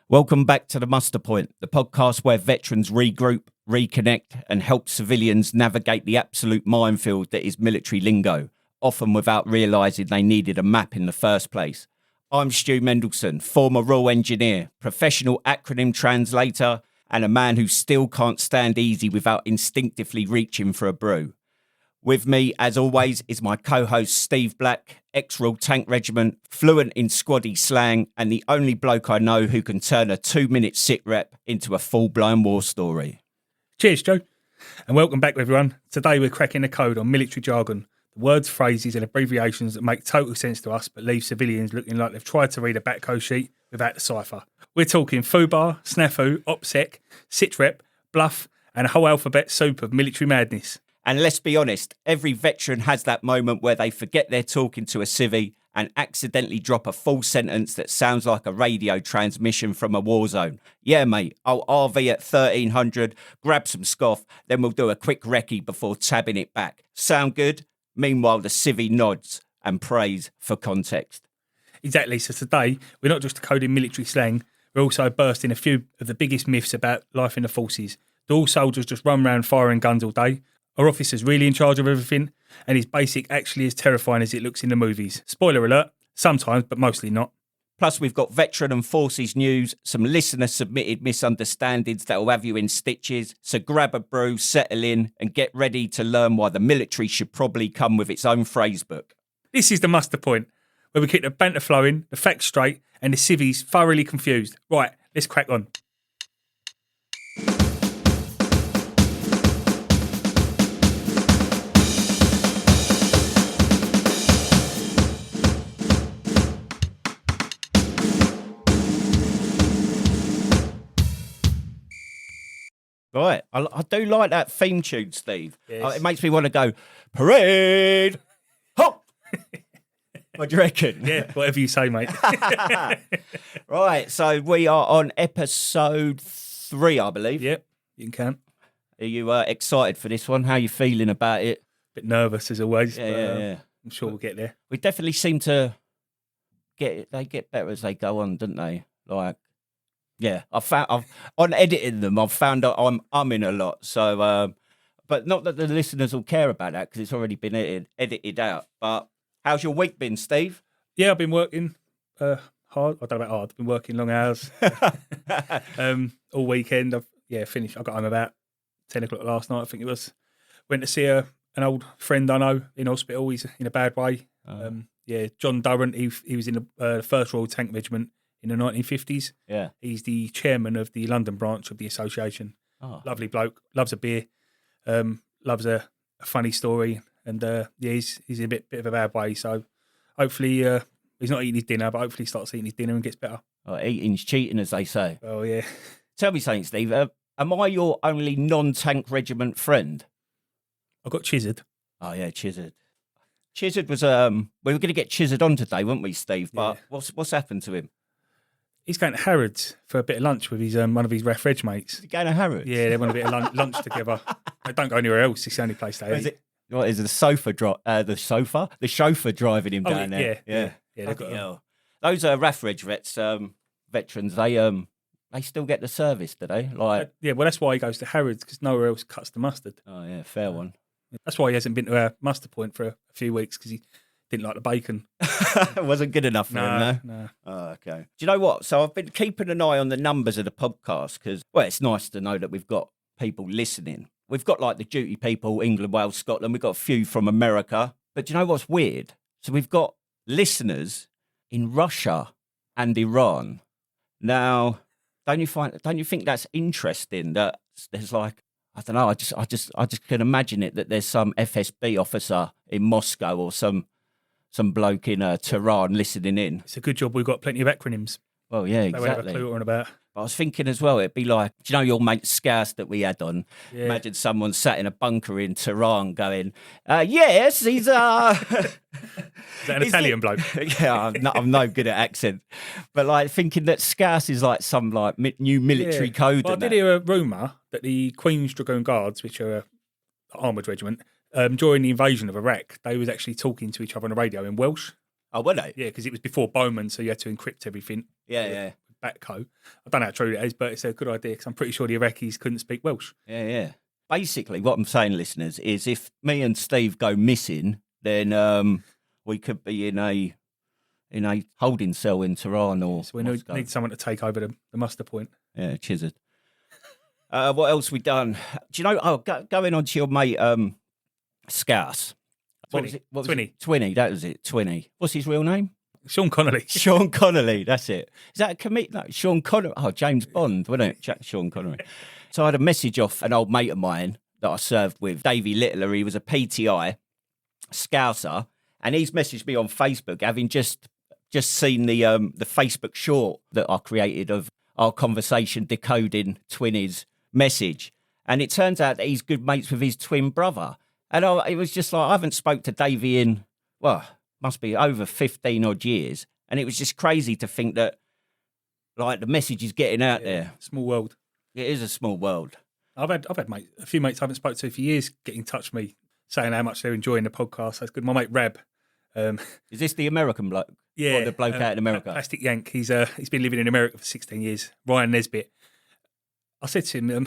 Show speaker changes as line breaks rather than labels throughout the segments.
Welcome back to the Muster Point, the podcast where veterans regroup, reconnect, and help civilians navigate the absolute minefield that is military lingo, often without realising they needed a map in the first place. I'm Stu Mendelson, former Royal Engineer, professional acronym translator, and a man who still can't stand easy without instinctively reaching for a brew. With me, as always, is my co-host Steve Black, ex-Royal Tank Regiment, fluent in squaddy slang, and the only bloke I know who can turn a 2-minute sit rep into a full-blown war story.
Cheers, Joe, and welcome back, everyone. Today we're cracking the code on military jargon, the words, phrases, and abbreviations that make total sense to us but leave civilians looking like they've tried to read a Batco sheet without the cipher. We're talking FUBAR, SNAFU, OPSEC, SITREP, BLUFF, and a whole alphabet soup of military madness.
And let's be honest, every veteran has that moment where they forget they're talking to a civvy and accidentally drop a full sentence that sounds like a radio transmission from a war zone. Yeah, mate, I'll RV at 1300, grab some scoff, then we'll do a quick recce before tabbing it back. Sound good? Meanwhile, the civvy nods and prays for context.
Exactly, so today we're not just decoding military slang, we're also bursting a few of the biggest myths about life in the forces. Do all soldiers just run around firing guns all day? Are officers really in charge of everything? And is basic actually as terrifying as it looks in the movies? Spoiler alert, sometimes, but mostly not.
Plus, we've got veteran and forces news, some listener-submitted misunderstandings that will have you in stitches. So grab a brew, settle in, and get ready to learn why the military should probably come with its own phrase book.
This is the muster point, where we keep the banter flowing, the facts straight, and the civvies thoroughly confused. Right, let's crack on.
Right, I do like that theme tune, Steve.
Yes.
It makes me want to go, parade, hop. What do you reckon?
Yeah, whatever you say, mate.
Right, so we are on episode 3, I believe.
Yep, you can count.
Are you excited for this one? How are you feeling about it?
Bit nervous as always.
Yeah,
but,
yeah.
I'm sure we'll get there.
We definitely seem to get better as they go on, don't they? Like, yeah, I've on editing them, I've found that I'm umming a lot. So, but not that the listeners will care about that because it's already been edited out. But how's your week been, Steve?
Yeah, I've been working hard. I don't know about hard. I've been working long hours all weekend. I've finished. I got home about 10 o'clock last night, I think it was. Went to see an old friend I know in hospital. He's in a bad way. John Durrant. He was in the First Royal Tank Regiment in the 1950s.
Yeah.
He's the chairman of the London branch of the association.
Oh.
Lovely bloke. Loves a beer. Loves a funny story. And he's in a bit of a bad way. So hopefully he's not eating his dinner, but hopefully he starts eating his dinner and gets better.
Oh, eating's cheating, as they say.
Oh, yeah.
Tell me something, Steve. Am I your only non-tank regiment friend?
I got chisered.
Oh, yeah, Chizzard. Chizzard was... we were going to get Chizzard on today, weren't we, Steve? But
Yeah.
what's happened to him?
He's going to Harrods for a bit of lunch with his one of his ref reg mates.
Is he going to Harrods?
Yeah, they want a bit of lunch together. They don't go anywhere else. It's the only place they eat.
What is it, the chauffeur driving him down there?
Yeah. They've got
Those RAF Reg veterans, they still get the service, do they? Like,
well, that's why he goes to Harrods, because nowhere else cuts the mustard.
oh yeah, fair one.
That's why he hasn't been to our muster point for a few weeks, because he didn't like the bacon.
It wasn't good enough for him, no?
No.
Oh, okay. Do you know what? So I've been keeping an eye on the numbers of the podcast because, well, it's nice to know that we've got people listening. We've got like the duty people, England, Wales, Scotland. We've got a few from America. But do you know what's weird? So we've got listeners in Russia and Iran. Now, don't you think that's interesting that there's like, I don't know, I just can imagine it that there's some FSB officer in Moscow or some bloke in Tehran listening in.
It's a good job we've got plenty of acronyms.
Well, yeah,
They won't have a
exactly.
clue what we're on about.
But I was thinking as well, it'd be like, do you know your mate Scouse that we had on?
Yeah.
Imagine someone sat in a bunker in Tehran going, yes, he's...
Is that an
Is
Italian
it-
bloke?
Yeah, I'm no good at accent. But like thinking that Scouse is like some like new military code.
Well, I
and
did
that.
hear a rumour that the Queen's Dragoon Guards, which are an armoured regiment, during the invasion of Iraq, they was actually talking to each other on the radio in Welsh.
Oh, were they?
Yeah, because it was before Bowman, so you had to encrypt everything.
Yeah, yeah.
Batco. I don't know how true it is, but it's a good idea because I'm pretty sure the Iraqis couldn't speak Welsh.
Yeah. Basically, what I'm saying, listeners, is if me and Steve go missing, then we could be in a holding cell in Tehran or
So we
Moscow.
need someone to take over the muster point.
Yeah, chiseled. What else we done? Do you know? Oh, going on to your mate, Scouse. What was it? Twinny. That was it. Twinny. What's his real name?
Sean Connolly.
Sean Connolly. That's it. Is that a commit? No, Sean Connolly. Oh, James Bond, wasn't it? Sean Connery. So I had a message off an old mate of mine that I served with, Davey Littler. He was a PTI Scouser, and he's messaged me on Facebook, having just seen the Facebook short that I created of our conversation decoding Twinny's message, and it turns out that he's good mates with his twin brother. And it was just like, I haven't spoke to Davey in, well, must be over 15 odd years, and it was just crazy to think that like the message is getting out there.
Small world.
It is a small world.
I've had a few mates I haven't spoken to for years get in touch with me saying how much they're enjoying the podcast. That's good. My mate Reb.
Is this the American bloke?
Yeah,
or the bloke out in America.
Plastic Yank. He's been living in America for 16 years. Ryan Nesbitt. I said to him, "You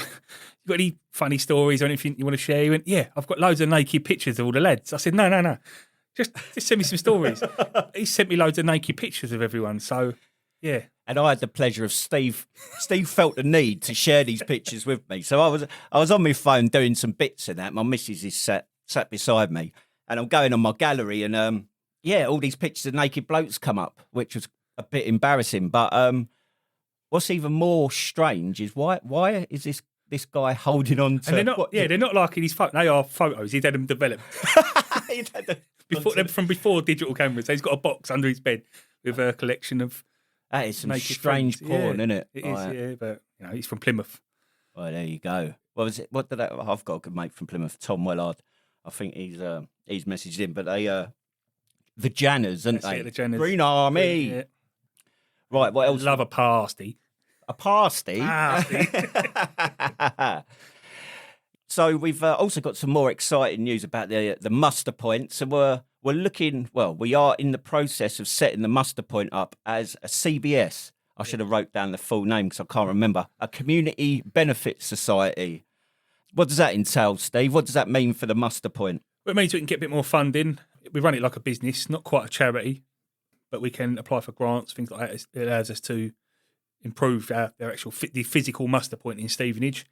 got any funny stories or anything you want to share?" He went, "Yeah, I've got loads of naked pictures of all the lads." I said, "No. Just send me some stories." He sent me loads of naked pictures of everyone. So, yeah.
And I had the pleasure of Steve. Steve felt the need to share these pictures with me. So I was on my phone doing some bits of that. My missus is sat beside me, and I'm going on my gallery, and all these pictures of naked blokes come up, which was a bit embarrassing. But what's even more strange is why is this guy holding on to?
And they're not like in his phone. They are photos. He'd had them developed before digital cameras. So he's got a box under his bed with a collection of.
That is some strange porn, isn't it?
It is, yeah. But he's from Plymouth.
Well, there you go. What was it? What did I've got a good mate from Plymouth, Tom Wellard. I think he's messaged in, but they the Janners, aren't they?
The Janners.
Green Army.
Yeah.
Right. What else?
Love a pasty.
A pasty. So we've also got some more exciting news about the muster point. So we're looking. Well, we are in the process of setting the muster point up as a CBS. I should have wrote down the full name because I can't remember. A Community Benefit Society. What does that entail, Steve? What does that mean for the muster point?
Well, it means we can get a bit more funding. We run it like a business, not quite a charity, but we can apply for grants, things like that. It allows us to improve their actual the physical muster point in Stevenage,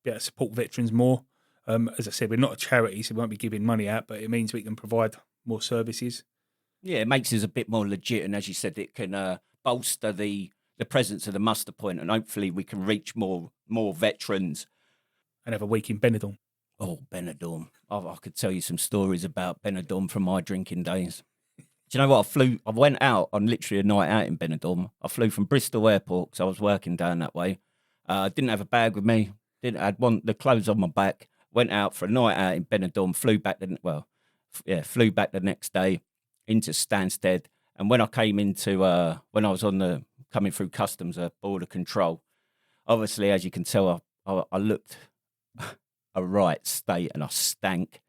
be able to support veterans more. As I said, we're not a charity, so we won't be giving money out, but it means we can provide more services.
Yeah, it makes us a bit more legit, and as you said, it can bolster the presence of the muster point, and hopefully we can reach more veterans.
And have a week in Benidorm.
Oh, Benidorm. I could tell you some stories about Benidorm from my drinking days. Do you know what? I went out on literally a night out in Benidorm. I flew from Bristol Airport because I was working down that way. Didn't have a bag with me. Had the clothes on my back. Went out for a night out in Benidorm. Flew back the next day into Stansted. And when I came into when I was coming through customs, border control, obviously, as you can tell, I looked a right state and I stank.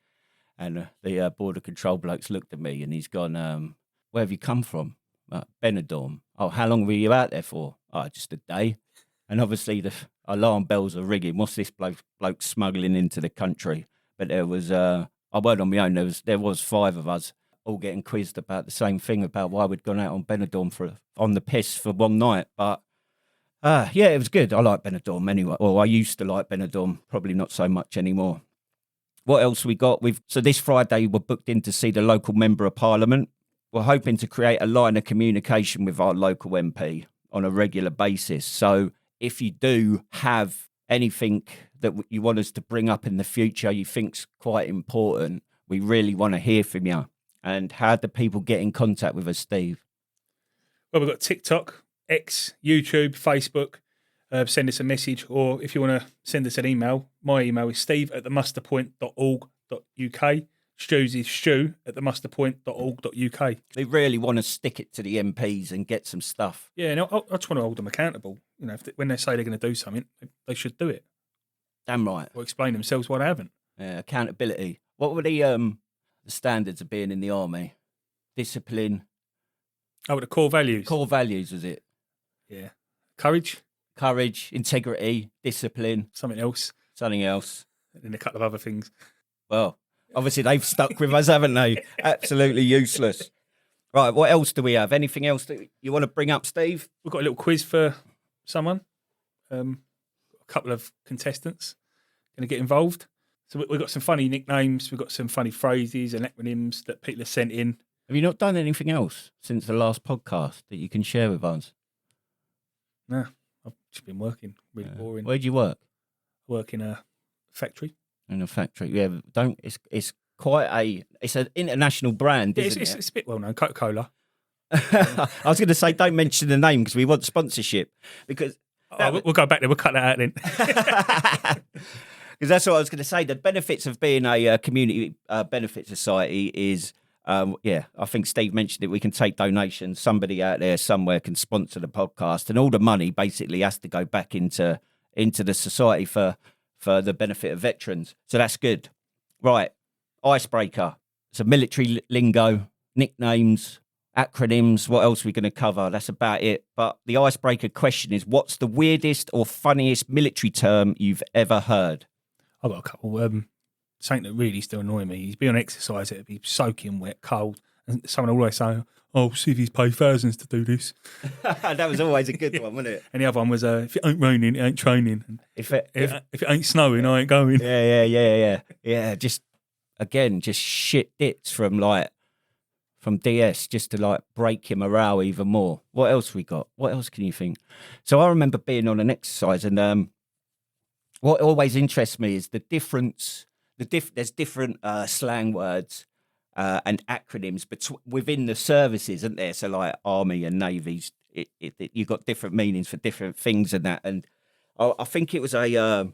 And the border control blokes looked at me and he's gone, "Where have you come from?" Benidorm. "Oh, how long were you out there for?" "Oh, just a day." And obviously the alarm bells are ringing. What's this bloke smuggling into the country? But there was, I weren't on my own. There was 5 of us all getting quizzed about the same thing, about why we'd gone out on Benidorm on the piss for one night. But yeah, it was good. I like Benidorm anyway. Well, I used to like Benidorm, probably not so much anymore. What else we got? So this Friday we're booked in to see the local Member of Parliament. We're hoping to create a line of communication with our local MP on a regular basis. So if you do have anything that you want us to bring up in the future you think's quite important, we really want to hear from you. And how do people get in contact with us, Steve?
Well, we've got TikTok, X, YouTube, Facebook. Send us a message, or if you want to send us an email, my email is steve@themusterpoint.org.uk. Stu's is stu@themusterpoint.org.uk.
They really want to stick it to the MPs and get some stuff.
Yeah, and I just want to hold them accountable. When they say they're going to do something, they should do it.
Damn right.
Or explain themselves why they haven't.
Accountability. What were the standards of being in the army? Discipline.
Oh, the core values.
Core values, was it?
Yeah. Courage,
integrity, discipline,
something else,
something else.
and then a couple of other things.
Well, obviously they've stuck with us, haven't they? Absolutely useless. Right, what else do we have? Anything else that you want to bring up, Steve?
We've got a little quiz for someone. A couple of contestants going to get involved. So we've got some funny nicknames. We've got some funny phrases and acronyms that people have sent in.
Have you not done anything else since the last podcast that you can share with us?
No, I've just been working. Really boring.
Where do you work?
I work in a factory.
In a factory, yeah. It's an international brand, isn't it?
It's a bit well known. Coca-Cola.
I was going to say, don't mention the name because we want sponsorship. Because
we'll go back there. We'll cut that out then.
Because that's what I was going to say. The benefits of being a community benefit society is, I think Steve mentioned it. We can take donations. Somebody out there somewhere can sponsor the podcast, and all the money basically has to go back into the society for the benefit of veterans. So that's good. Right. Icebreaker. So military lingo, nicknames, acronyms. What else are we going to cover? That's about it. But the icebreaker question is, what's the weirdest or funniest military term you've ever heard?
I've got a couple. Something that really still annoy me. He's been on exercise, it'd be soaking wet, cold. And someone always say, "Oh, Civvies pay thousands to do this."
That was always a good one, wasn't it?
And the other one was, "If it ain't raining, it ain't training. And if it ain't snowing, I ain't going."
Yeah. Just shit bits from DS just to break your morale even more. What else we got? What else can you think? So I remember being on an exercise, and what always interests me is the difference. There's different slang words and acronyms within the services, isn't there? So like Army and Navies, you've got different meanings for different things and that. And I think it was so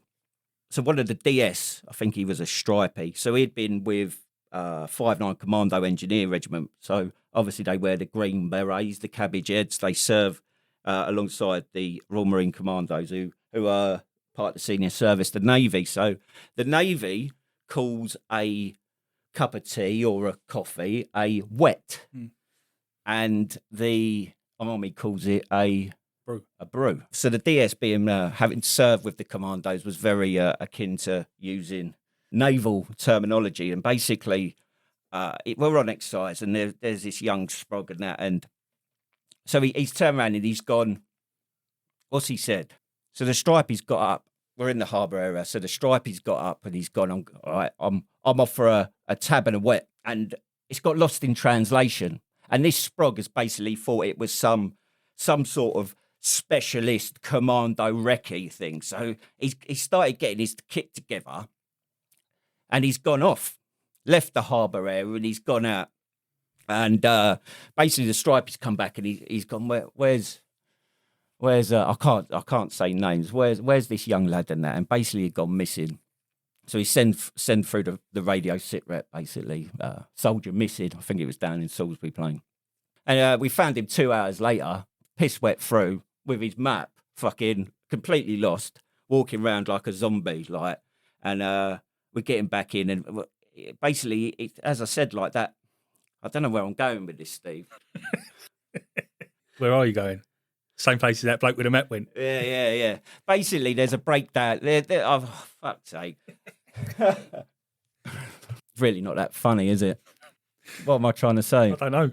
one of the DS, I think he was a stripey. So he'd been with 5-9 Commando Engineer Regiment. So obviously they wear the green berets, the cabbage heads. They serve alongside the Royal Marine Commandos who are part of the senior service, the Navy. So the Navy calls a cup of tea or a coffee a wet, and the Army calls it a brew. So the DS, being having served with the commandos, was very akin to using naval terminology. And basically, we're on exercise, and there's this young sprog and that, and so he's turned around and he's gone. What's he said? So the stripey's got up. We're in the harbour area, so the stripey's got up and he's gone, all right, I'm off for a tab and a wet. And it's got lost in translation. And this sprog has basically thought it was some sort of specialist commando recce thing. So he started getting his kit together and he's gone off, left the harbour area and he's gone out. And basically the stripey's come back and he's gone, where's I can't say names. Where's this young lad and that? And basically he'd gone missing. So he send through the radio sit rep, basically, soldier missing. I think it was down in Salisbury Plain. And we found him 2 hours later, piss wet through, with his map, fucking completely lost, walking around like a zombie, and we're getting back in. And basically, as I said, like that, I don't know where I'm going with this, Steve.
Where are you going? Same place as that bloke with the map went.
Yeah. Basically, there's a breakdown. Oh, fuck's sake. It's really not that funny, is it? What am I trying to say?
I don't know.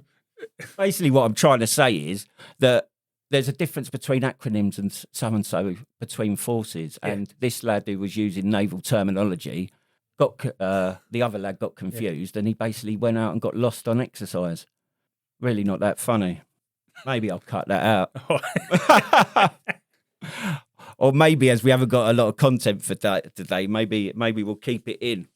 Basically, what I'm trying to say is that there's a difference between acronyms and so between forces. Yeah. And this lad who was using naval terminology the other lad got confused, and he basically went out and got lost on exercise. Really not that funny. Maybe I'll cut that out. Or maybe, as we haven't got a lot of content for that today, maybe we'll keep it in.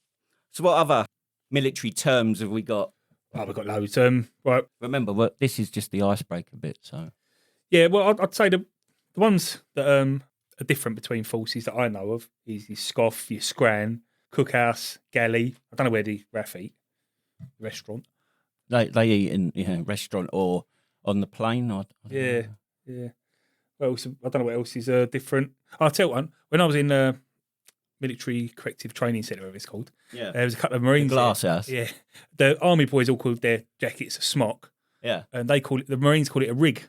So what other military terms have we got?
Oh, we've got loads. Right.
Remember, this is just the icebreaker bit. So
yeah, well, I'd say the ones that are different between forces that I know of is your SCOF, your Scran, Cookhouse, Galley. I don't know where the RAF eat. Restaurant.
They eat in restaurant or on the plane. I don't know.
Yeah. Well, I don't know what else is different. I'll tell you one. When I was in Military Corrective Training Centre, whatever it's called, there was a couple of Marines.
The glass house.
Yeah. The Army boys all called their jackets a smock.
Yeah.
And the Marines called it a rig.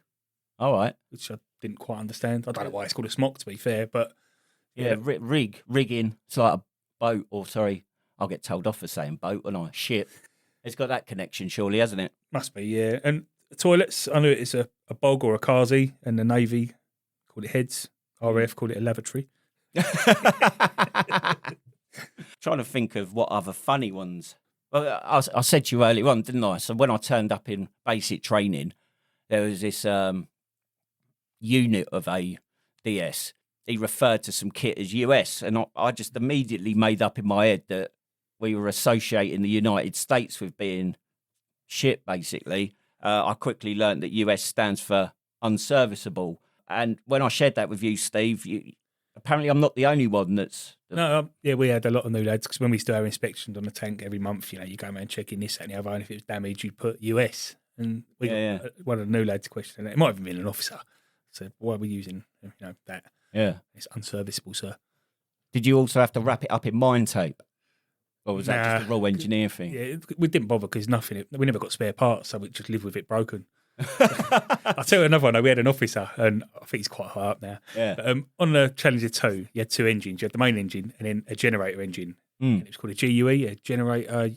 All right.
Which I didn't quite understand. I don't know why it's called a smock, to be fair, but
Yeah, rigging. It's like a boat, or sorry, I'll get told off for saying boat, and I ship. It's got that connection, surely, hasn't it?
must be, yeah. And toilets, I know it's a bog or a kazi, and the Navy called it heads. RAF called it a lavatory.
Trying to think of what other funny ones. Well, I said to you earlier on, didn't I? So when I turned up in basic training, there was this unit of a DS. He referred to some kit as US, and I just immediately made up in my head that we were associating the United States with being shit, basically. I quickly learned that US stands for unserviceable. And when I shared that with you, Steve, apparently I'm not the only one that's...
No, yeah, we had a lot of new lads, because when we used to do our inspections on the tank every month, you go around checking this, that and the other, and if it was damaged, you'd put US. And we got one of the new lads questioning it. It might have been an officer. Said, why are we using that?
Yeah.
It's unserviceable, sir.
Did you also have to wrap it up in mine tape? Or was that just a raw engineer thing?
Yeah, we didn't bother because we never got spare parts, so we just lived with it broken. I'll tell you another one. We had an officer, and I think he's quite high up now.
Yeah.
But, on the Challenger 2, you had two engines. You had the main engine and then a generator engine. And it was called a GUE, a generator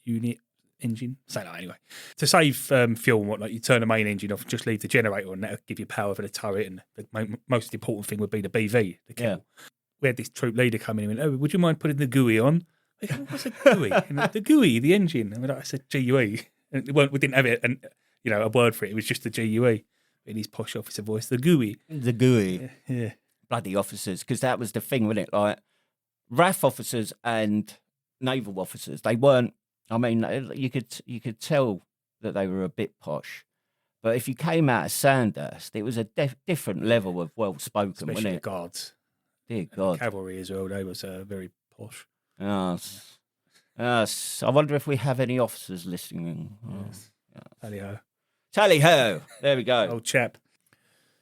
unit engine. Say that anyway. To save fuel and whatnot, you turn the main engine off and just leave the generator on. That'll give you power for the turret, and the most important thing would be the BV, the kennel. Yeah. We had this troop leader come in and went, "Oh, would you mind putting the GUE on?" I go, "What's a GUE?" And the GUE, the engine. And I said, GUE. And we didn't have it, and a word for it. It was just the GUE in his posh officer voice. The GUE.
The GUE.
Yeah.
Bloody officers, because that was the thing, wasn't it? Like, RAF officers and naval officers, they weren't. I mean, you could tell that they were a bit posh, but if you came out of Sandhurst, it was a different level of well spoken,
Especially
wasn't it?
the guards.
Dear God,
cavalry as well. They was very posh.
Yes. Yes. I wonder if we have any officers listening.
Yes. Tally ho.
Tally ho. There we go.
Old chap.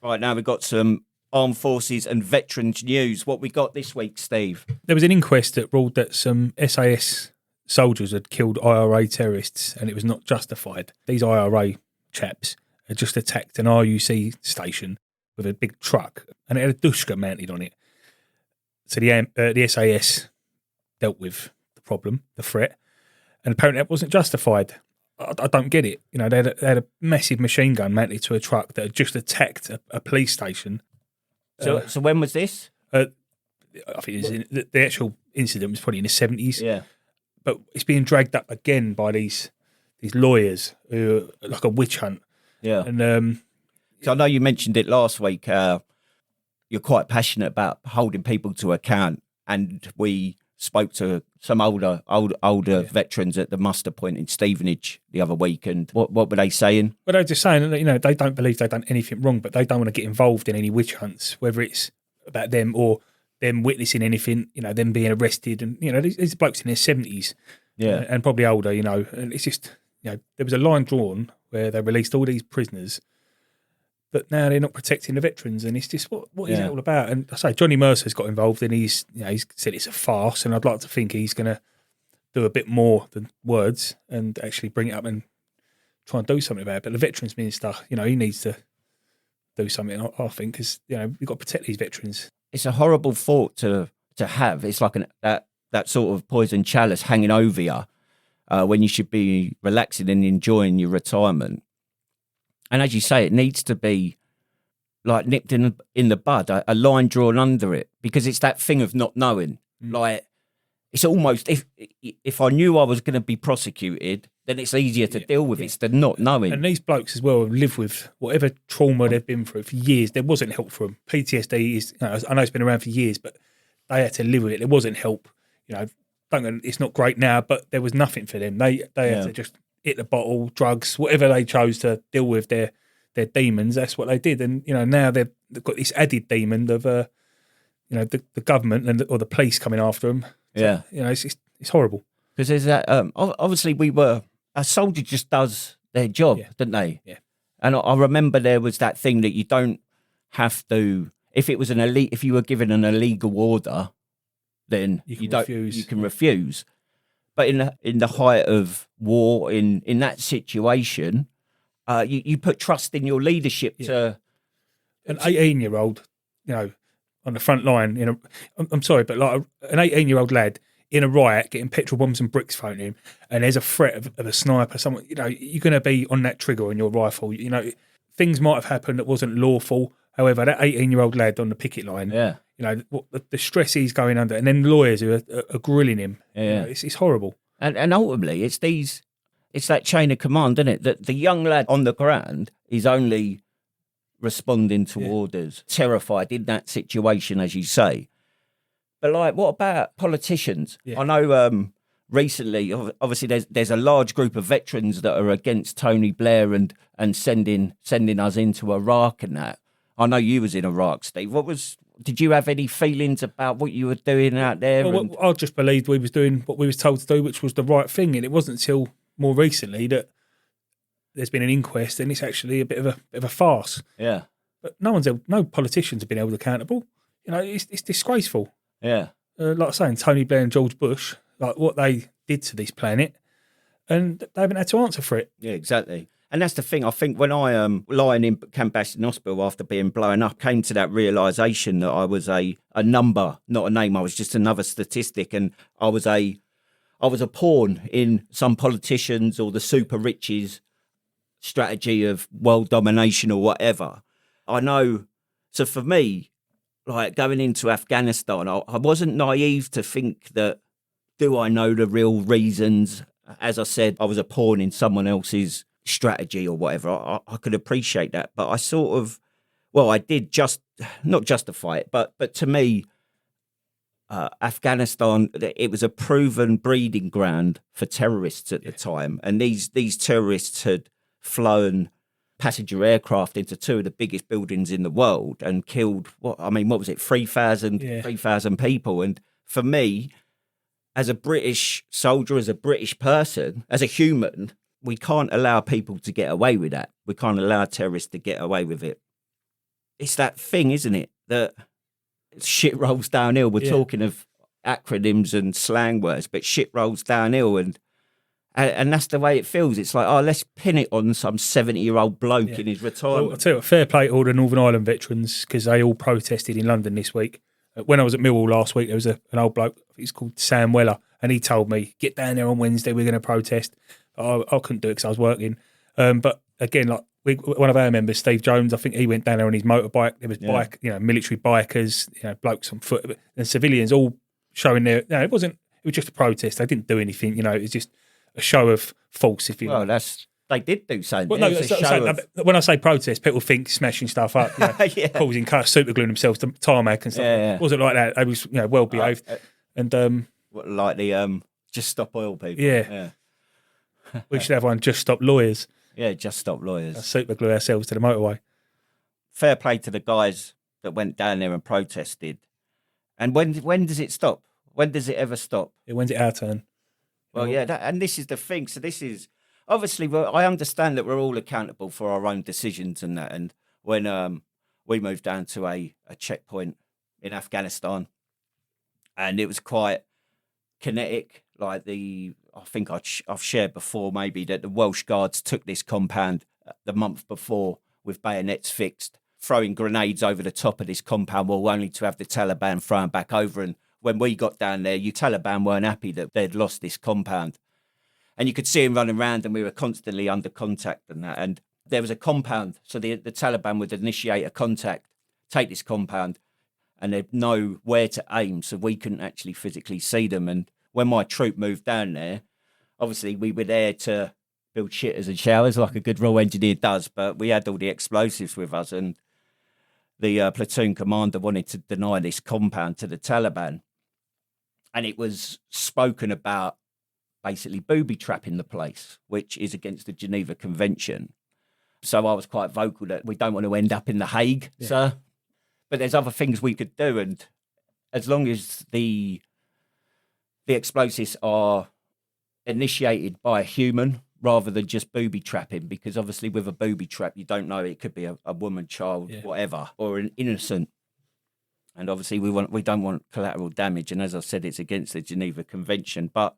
Right, now we've got some armed forces and veterans news. What we got this week, Steve?
There was an inquest that ruled that some SAS soldiers had killed IRA terrorists, and it was not justified. These IRA chaps had just attacked an RUC station with a big truck, and it had a Dushka mounted on it. So the SAS dealt with the problem, the threat, and apparently that wasn't justified. I don't get it. They had a massive machine gun mounted to a truck that had just attacked a police station.
So when was this?
I think the actual incident was probably in the 70s.
Yeah.
But it's being dragged up again by these lawyers who are like a witch hunt.
Yeah.
And
so I know you mentioned it last week. You're quite passionate about holding people to account, and we spoke to some older veterans at the muster point in Stevenage the other week, and what were they saying?
Well, they're just saying that they don't believe they've done anything wrong, but they don't want to get involved in any witch hunts, whether it's about them or them witnessing anything, them being arrested, and these blokes in their 70s, and probably older, and it's just there was a line drawn where they released all these prisoners, but now they're not protecting the veterans, and it's just what is it all about? And I say Johnny Mercer's got involved, and he's said it's a farce, and I'd like to think he's going to do a bit more than words and actually bring it up and try and do something about it. But the Veterans Minister, he needs to do something, I think, because we've got to protect these veterans.
It's a horrible thought to have. It's like that sort of poison chalice hanging over you when you should be relaxing and enjoying your retirement. And as you say, it needs to be like nipped in the bud, a line drawn under it, because it's that thing of not knowing. Like, it's almost, if I knew I was going to be prosecuted, then it's easier to deal with. It's the not knowing.
And these blokes as well have lived with whatever trauma they've been through for years. There wasn't help for them. PTSD is, I know it's been around for years, but they had to live with it. There wasn't help. It's not great now, but there was nothing for them. They had to just hit the bottle, drugs, whatever they chose to deal with their demons. That's what they did. And now they've got this added demon of the government or the police coming after them. So, it's horrible.
Because there's that. Obviously, a soldier just does their job, don't they?
Yeah.
And I remember there was that thing that you don't have to. If it was if you were given an illegal order, then you can refuse. But in the height of war, in that situation, you put trust in your leadership to
an 18-year-old, on the front line. I'm sorry, but like an 18-year-old lad in a riot getting petrol bombs and bricks thrown at him, and there's a threat of a sniper, someone, you're going to be on that trigger on your rifle. Things might have happened that wasn't lawful. However, that 18-year-old lad on the picket line, the stress he's going under, and then lawyers who are grilling him. It's horrible.
And ultimately, it's that chain of command, isn't it? That the young lad on the ground is only responding to orders, terrified in that situation, as you say. But like, what about politicians? I know recently, obviously, there's a large group of veterans that are against Tony Blair and sending us into Iraq and that. I know you was in Iraq, Steve. Did you have any feelings about what you were doing out there?
Well, I just believed we was doing what we was told to do, which was the right thing. And it wasn't until more recently that there's been an inquest, and it's actually a bit of a farce.
Yeah.
But no politicians have been held accountable. It's disgraceful.
Yeah.
Like I was saying, Tony Blair and George Bush, like what they did to this planet, and they haven't had to answer for it.
Yeah, exactly. And that's the thing. I think when I lying in Camp Bastion Hospital after being blown up, came to that realisation that I was a number, not a name. I was just another statistic, and I was a pawn in some politicians or the super riches strategy of world domination or whatever. I know. So for me, like going into Afghanistan, I wasn't naive to think that, do I know the real reasons? As I said, I was a pawn in someone else's strategy or whatever. I could appreciate that. But I sort of, I did not justify it, but to me, Afghanistan, it was a proven breeding ground for terrorists at the time. And these terrorists had flown passenger aircraft into two of the biggest buildings in the world and killed, what was it, 3,000 people. And for me, as a British soldier, as a British person, as a human, we can't allow people to get away with that. We can't allow terrorists to get away with it. It's that thing, isn't it, that shit rolls downhill. We're talking of acronyms and slang words, but shit rolls downhill, and that's the way it feels. It's like, let's pin it on some 70-year-old bloke in his retirement.
Well, I'll tell you what, fair play to all the Northern Ireland veterans, because they all protested in London this week. When I was at Millwall last week, there was an old bloke, he's called Sam Weller, and he told me, get down there on Wednesday, we're going to protest. I couldn't do it because I was working. But again, like one of our members, Steve Jones, I think he went down there on his motorbike. There was military bikers, blokes on foot, and civilians all showing their. No, it was just a protest. They didn't do anything. It was just a show of force, if you like.
Well, they did do something.
Well, no, when I say protest, people think smashing stuff up, causing cars, super gluing themselves to tarmac and stuff. It wasn't like that. They was well behaved, and
like the Just Stop Oil people.
Yeah. We should have one, Just Stop Lawyers.
Yeah, Just Stop Lawyers.
Super glue ourselves to the motorway.
Fair play to the guys that went down there and protested. And when does it stop? When does it ever stop?
When's it our turn?
Well, and this is the thing. So this is, obviously, I understand that we're all accountable for our own decisions and that. And when we moved down to a checkpoint in Afghanistan, and it was quite kinetic, like I think I've shared before maybe that the Welsh Guards took this compound the month before with bayonets fixed, throwing grenades over the top of this compound wall only to have the Taliban thrown back over. And when we got down there, Taliban weren't happy that they'd lost this compound. And you could see them running around, and we were constantly under contact and that. And there was a compound, so the Taliban would initiate a contact, take this compound, and they'd know where to aim, so we couldn't actually physically see them. And when my troop moved down there, obviously we were there to build shitters and showers like a good raw engineer does, but we had all the explosives with us, and the platoon commander wanted to deny this compound to the Taliban. And it was spoken about basically booby trapping the place, which is against the Geneva Convention. So I was quite vocal that we don't want to end up in The Hague, sir. But there's other things we could do, and as long as the explosives are initiated by a human rather than just booby trapping, because obviously with a booby trap, you don't know, it could be a woman, child, whatever, or an innocent. And obviously we don't want collateral damage. And as I said, it's against the Geneva Convention. But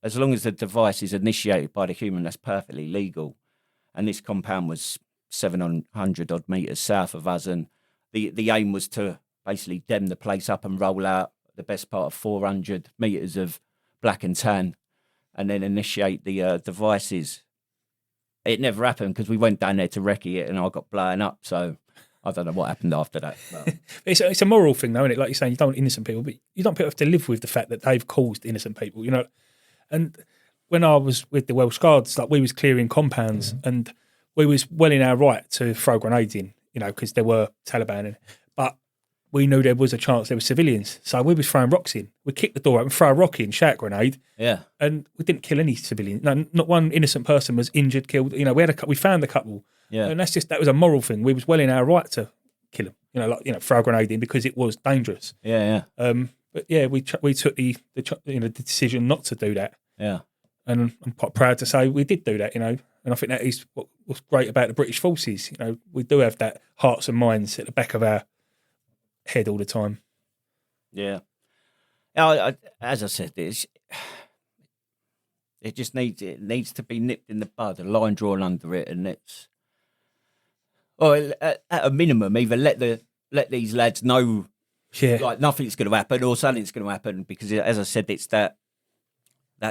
as long as the device is initiated by the human, that's perfectly legal. And this compound was 700 odd metres south of us, and the aim was to basically dem the place up and roll out the best part of 400 metres of black and tan and then initiate the devices. It never happened because we went down there to recce it and I got blown up. So I don't know what happened after that. But.
It's a moral thing, though, isn't it? Like you're saying, you don't want innocent people, but you don't have to live with the fact that they've caused innocent people, you know. And when I was with the Welsh Guards, like we was clearing compounds and we was well in our right to throw grenades in, you know, because there were Taliban in it. But we knew there was a chance there were civilians. So we was throwing rocks in. We kicked the door open, throw a rock in, shout grenade.
Yeah.
And we didn't kill any civilians. No, not one innocent person was injured, killed. You know, we found a couple.
Yeah.
And that was a moral thing. We was well in our right to kill them. You know, like, throw a grenade in because it was dangerous.
Yeah, yeah.
But yeah, we took the decision not to do that.
Yeah.
And I'm quite proud to say we did do that, you know. And I think that is what's great about the British forces. You know, we do have that hearts and minds at the back of our head all the time.
Yeah. As I said, it just needs to be nipped in the bud, a line drawn under it, and at a minimum, either let these lads know, like nothing's going to happen or something's going to happen, because as I said, it's that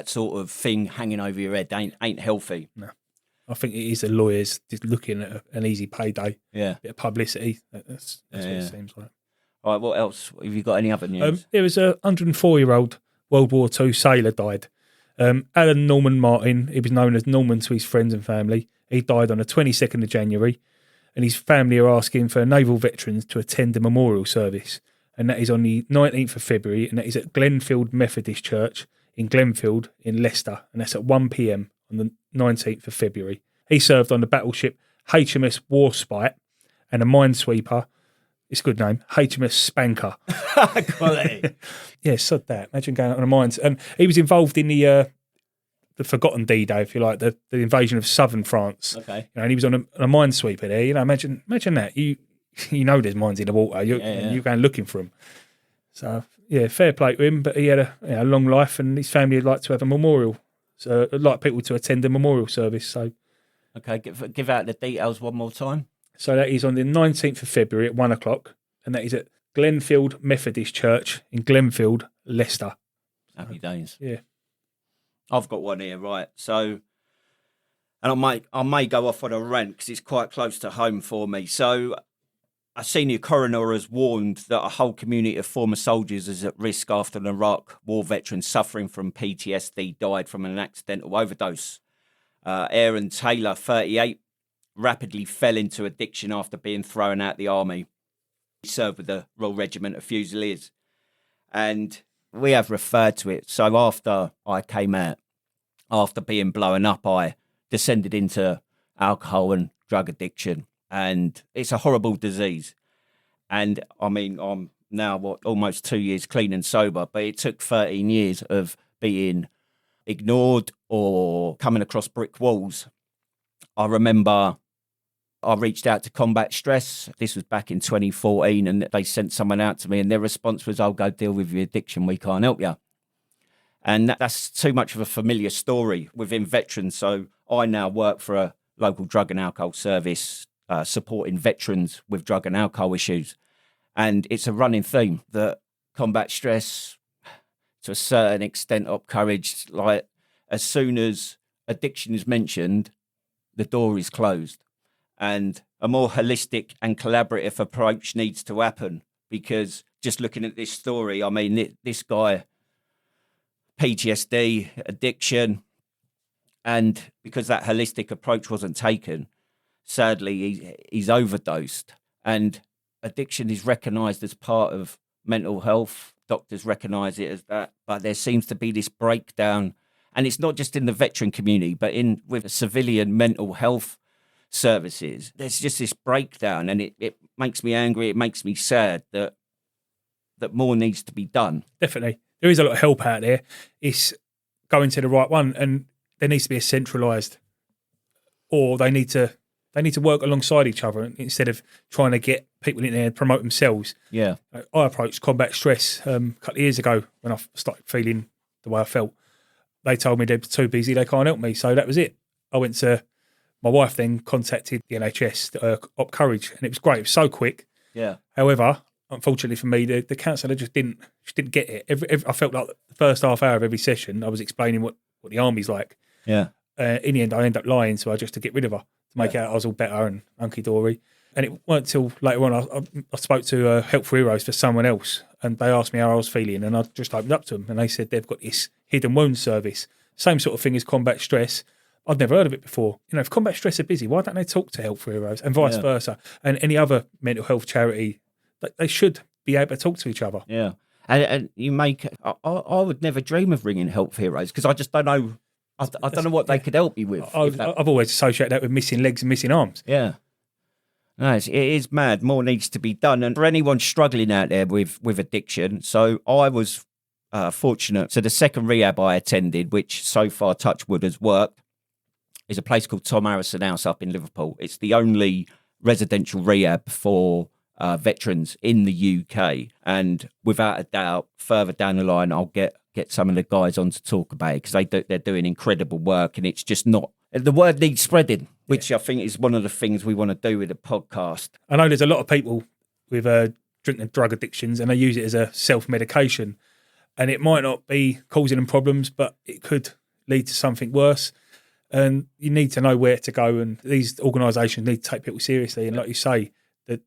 sort of thing hanging over your head ain't healthy.
No, I think it is the lawyers just looking at an easy payday, a bit of publicity. That's what it seems like.
All right, what else? Have you got any other news?
There was a 104-year-old World War II sailor died. Alan Norman Martin, he was known as Norman to his friends and family. He died on the 22nd of January, and his family are asking for naval veterans to attend a memorial service. And that is on the 19th of February, and that is at Glenfield Methodist Church in Glenfield in Leicester, and that's at 1 p.m. on the 19th of February. He served on the battleship HMS Warspite and a minesweeper. It's a good name, HMS Spanker.
Quality.
Yeah, sod that. Imagine going out on a mines. And he was involved in the forgotten D-Day, if you like, the invasion of southern France.
Okay.
You know, and he was on a minesweeper there. You know, imagine that. You know, there's mines in the water. You're going looking for them. So yeah, fair play to him. But he had a long life, and his family would like to have a memorial. So I'd like people to attend a memorial service. So
okay, give out the details one more time.
So that is on the 19th of February at 1 o'clock, and that is at Glenfield Methodist Church in Glenfield, Leicester.
Happy days.
Yeah.
I've got one here, right? So, and I may go off on a rant because it's quite close to home for me. So, a senior coroner has warned that a whole community of former soldiers is at risk after an Iraq war veteran suffering from PTSD died from an accidental overdose. Aaron Taylor, 38, rapidly fell into addiction after being thrown out the army. He served with the Royal Regiment of Fusiliers. And we have referred to it. So after I came out, after being blown up, I descended into alcohol and drug addiction. And it's a horrible disease. And I mean, I'm now, almost 2 years clean and sober, but it took 13 years of being ignored or coming across brick walls. I remember I reached out to Combat Stress. This was back in 2014, and they sent someone out to me, and their response was, "I'll go deal with your addiction. We can't help you." And that's too much of a familiar story within veterans. So I now work for a local drug and alcohol service, supporting veterans with drug and alcohol issues. And it's a running theme that Combat Stress, to a certain extent, Up Courage, like as soon as addiction is mentioned, the door is closed. And a more holistic and collaborative approach needs to happen, because just looking at this story, I mean, this guy, PTSD, addiction, and because that holistic approach wasn't taken, sadly, he's overdosed. And addiction is recognised as part of mental health. Doctors recognise it as that. But there seems to be this breakdown, and it's not just in the veteran community, but with civilian mental health services. There's just this breakdown, and it makes me angry. It makes me sad that more needs to be done.
Definitely. There is a lot of help out there. It's going to the right one, and there needs to be a centralised, or they need to work alongside each other instead of trying to get people in there and promote themselves.
Yeah.
I approached Combat Stress a couple of years ago when I started feeling the way I felt. They told me they were too busy, they can't help me. So that was it. I went to, my wife then contacted the NHS, Up Courage, and it was great. It was so quick.
Yeah.
However, unfortunately for me, the counsellor just didn't get it. I felt like the first half hour of every session, I was explaining what the army's like.
Yeah.
In the end, I ended up lying to her just to get rid of her, to make out I was all better and hunky-dory. And it weren't until later on I spoke to Help for Heroes for someone else, and they asked me how I was feeling, and I just opened up to them, and they said they've got this hidden wounds service. Same sort of thing as combat stress. I'd never heard of it before. If combat stress are busy, why don't they talk to Help for Heroes and vice versa? And any other mental health charity, they should be able to talk to each other.
Yeah. And you make, I would never dream of ringing Help for Heroes because I just don't know. I don't know what they could help me with.
I've always associated that with missing legs and missing arms.
Yeah. No, it is mad. More needs to be done. And for anyone struggling out there with addiction, so I was fortunate. So the second rehab I attended, which so far, touch wood, has worked, is a place called Tom Harrison House up in Liverpool. It's the only residential rehab for veterans in the UK. And without a doubt, further down the line, I'll get some of the guys on to talk about it because they're doing incredible work. And it's just not, the word needs spreading, which I think is one of the things we want to do with the podcast.
I know there's a lot of people with drink and drug addictions, and they use it as a self-medication. And it might not be causing them problems, but it could lead to something worse. And you need to know where to go. And these organisations need to take people seriously. And like you say, the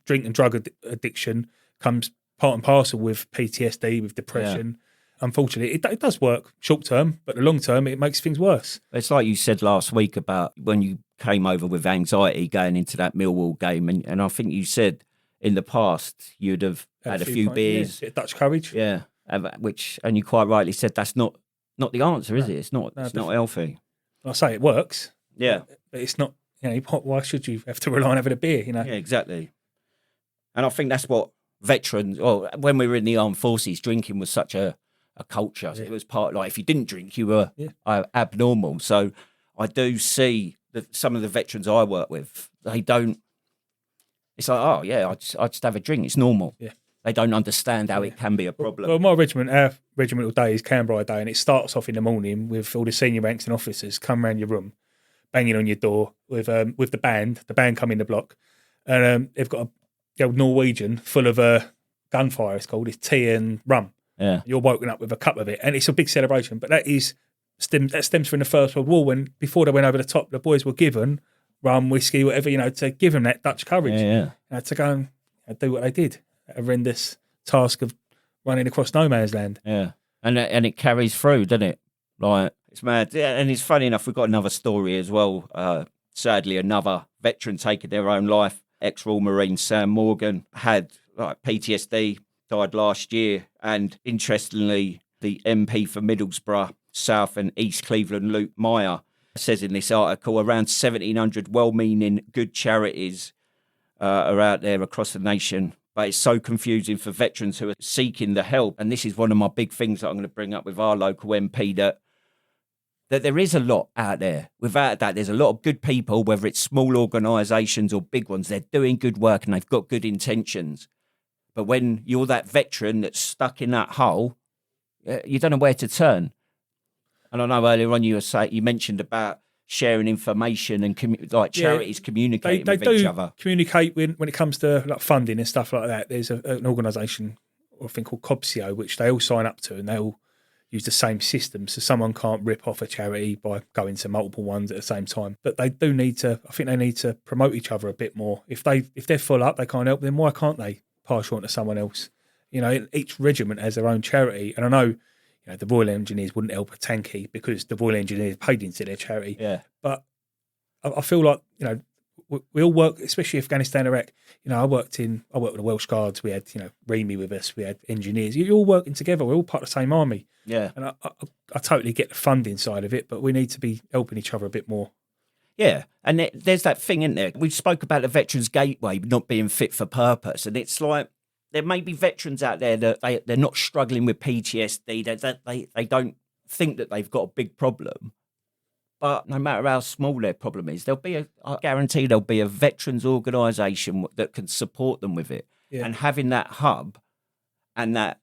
drink and drug addiction comes part and parcel with PTSD, with depression. Yeah. Unfortunately, it does work short term, but the long term, it makes things worse.
It's like you said last week about when you came over with anxiety going into that Millwall game. And I think you said in the past you'd have had a few beers.
Yeah, Dutch courage.
Yeah, and you quite rightly said that's not the answer, is it? It's not healthy.
I say it works.
Yeah.
But it's not, why should you have to rely on having a beer,
Yeah, exactly. And I think that's what veterans, when we were in the armed forces, drinking was such a culture. Yeah. It was part, like, if you didn't drink, you were abnormal. So I do see that some of the veterans I work with, they don't, it's like, I just have a drink. It's normal.
Yeah.
They don't understand how it can be a problem.
Well, my regiment, our regimental day is Canberra Day, and it starts off in the morning with all the senior ranks and officers come around your room, banging on your door with the band. The band come in the block, and they've got the old Norwegian full of gunfire. It's called. It's tea and rum.
Yeah,
you're woken up with a cup of it, and it's a big celebration. But that stems from the First World War, when before they went over the top, the boys were given rum, whiskey, whatever, to give them that Dutch courage, to go and do what they did. A horrendous task of running across no man's land.
Yeah, and it carries through, doesn't it? Like, it's mad. Yeah, and it's funny enough, we've got another story as well. Sadly, another veteran taking their own life. Ex-Royal Marine Sam Morgan had PTSD, died last year, and interestingly, the MP for Middlesbrough, South and East Cleveland, Luke Meyer, says in this article, around 1,700 well-meaning good charities are out there across the nation. But it's so confusing for veterans who are seeking the help. And this is one of my big things that I'm going to bring up with our local MP, that there is a lot out there. Without that, there's a lot of good people, whether it's small organisations or big ones. They're doing good work and they've got good intentions. But when you're that veteran that's stuck in that hole, you don't know where to turn. And I know earlier on you mentioned about sharing information and charities communicating with each other.
Communicate when it comes to funding and stuff like that. There's an organisation, I think, called COBSIO, which they all sign up to, and they all use the same system. So someone can't rip off a charity by going to multiple ones at the same time. But they do need to. I think they need to promote each other a bit more. If they're full up, they can't help them. Why can't they pass you on to someone else? Each regiment has their own charity, and I know. The Royal Engineers wouldn't help a tanky because the Royal Engineers paid into their charity.
Yeah.
But I feel like, we all work, especially Afghanistan, Iraq. I worked with the Welsh Guards. We had, Remy with us. We had engineers. You're all working together. We're all part of the same army.
Yeah.
And I totally get the funding side of it, but we need to be helping each other a bit more.
Yeah. And there's that thing, isn't there? We spoke about the Veterans Gateway not being fit for purpose. And it's like, there may be veterans out there that they're not struggling with PTSD. They don't think that they've got a big problem. But no matter how small their problem is, I guarantee there'll be a veterans organisation that can support them with it. Yeah. And having that hub and that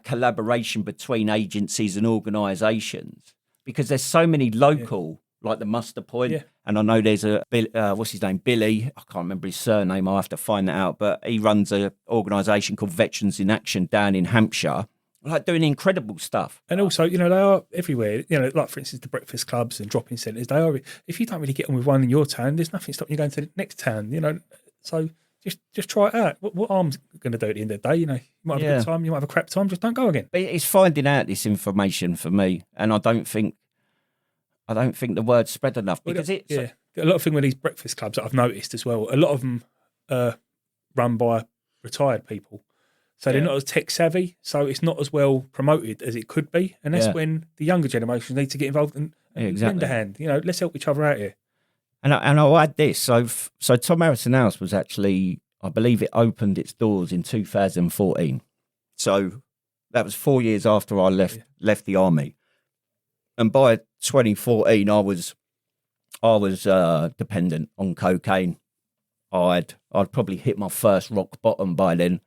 collaboration between agencies and organisations, because there's so many local like the muster point.
Yeah.
And I know there's what's his name, Billy. I can't remember his surname. I'll have to find that out. But he runs an organisation called Veterans in Action down in Hampshire, like doing incredible stuff.
And also, you know, they are everywhere. You know, like for instance, the breakfast clubs and drop-in centres. They are. If you don't really get on with one in your town, there's nothing stopping you going to the next town. You know, so just try it out. What harm's going to do at the end of the day? You know, you might have a good time, you might have a crap time. Just don't go again.
But it's finding out this information for me, and I don't think the word's spread enough because a
lot of things with these breakfast clubs that I've noticed as well. A lot of them are run by retired people. So they're not as tech savvy, so it's not as well promoted as it could be. And that's when the younger generations need to get involved and lend a hand. You know, let's help each other out here.
And I'll add this. So Tom Harrison House was actually, I believe it opened its doors in 2014. So that was 4 years after I left the army. And by 2014, I was dependent on cocaine. I'd probably hit my first rock bottom by then.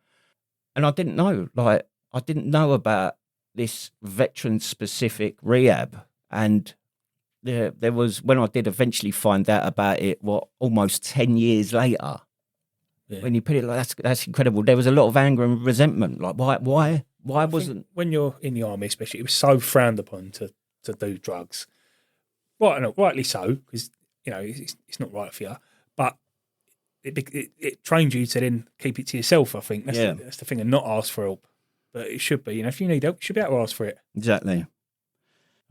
And I didn't know about this veteran-specific rehab. And there was, when I did eventually find out about it, almost 10 years later, when you put it like that's incredible. There was a lot of anger and resentment. Like, why wasn't...
When you're in the army, especially, it was so frowned upon to do drugs. Rightly so, because, you know, it's not right for you. But it trains you to then keep it to yourself, I think. That's the thing, and not ask for help. But it should be, you know, if you need help, you should be able to ask for it.
Exactly.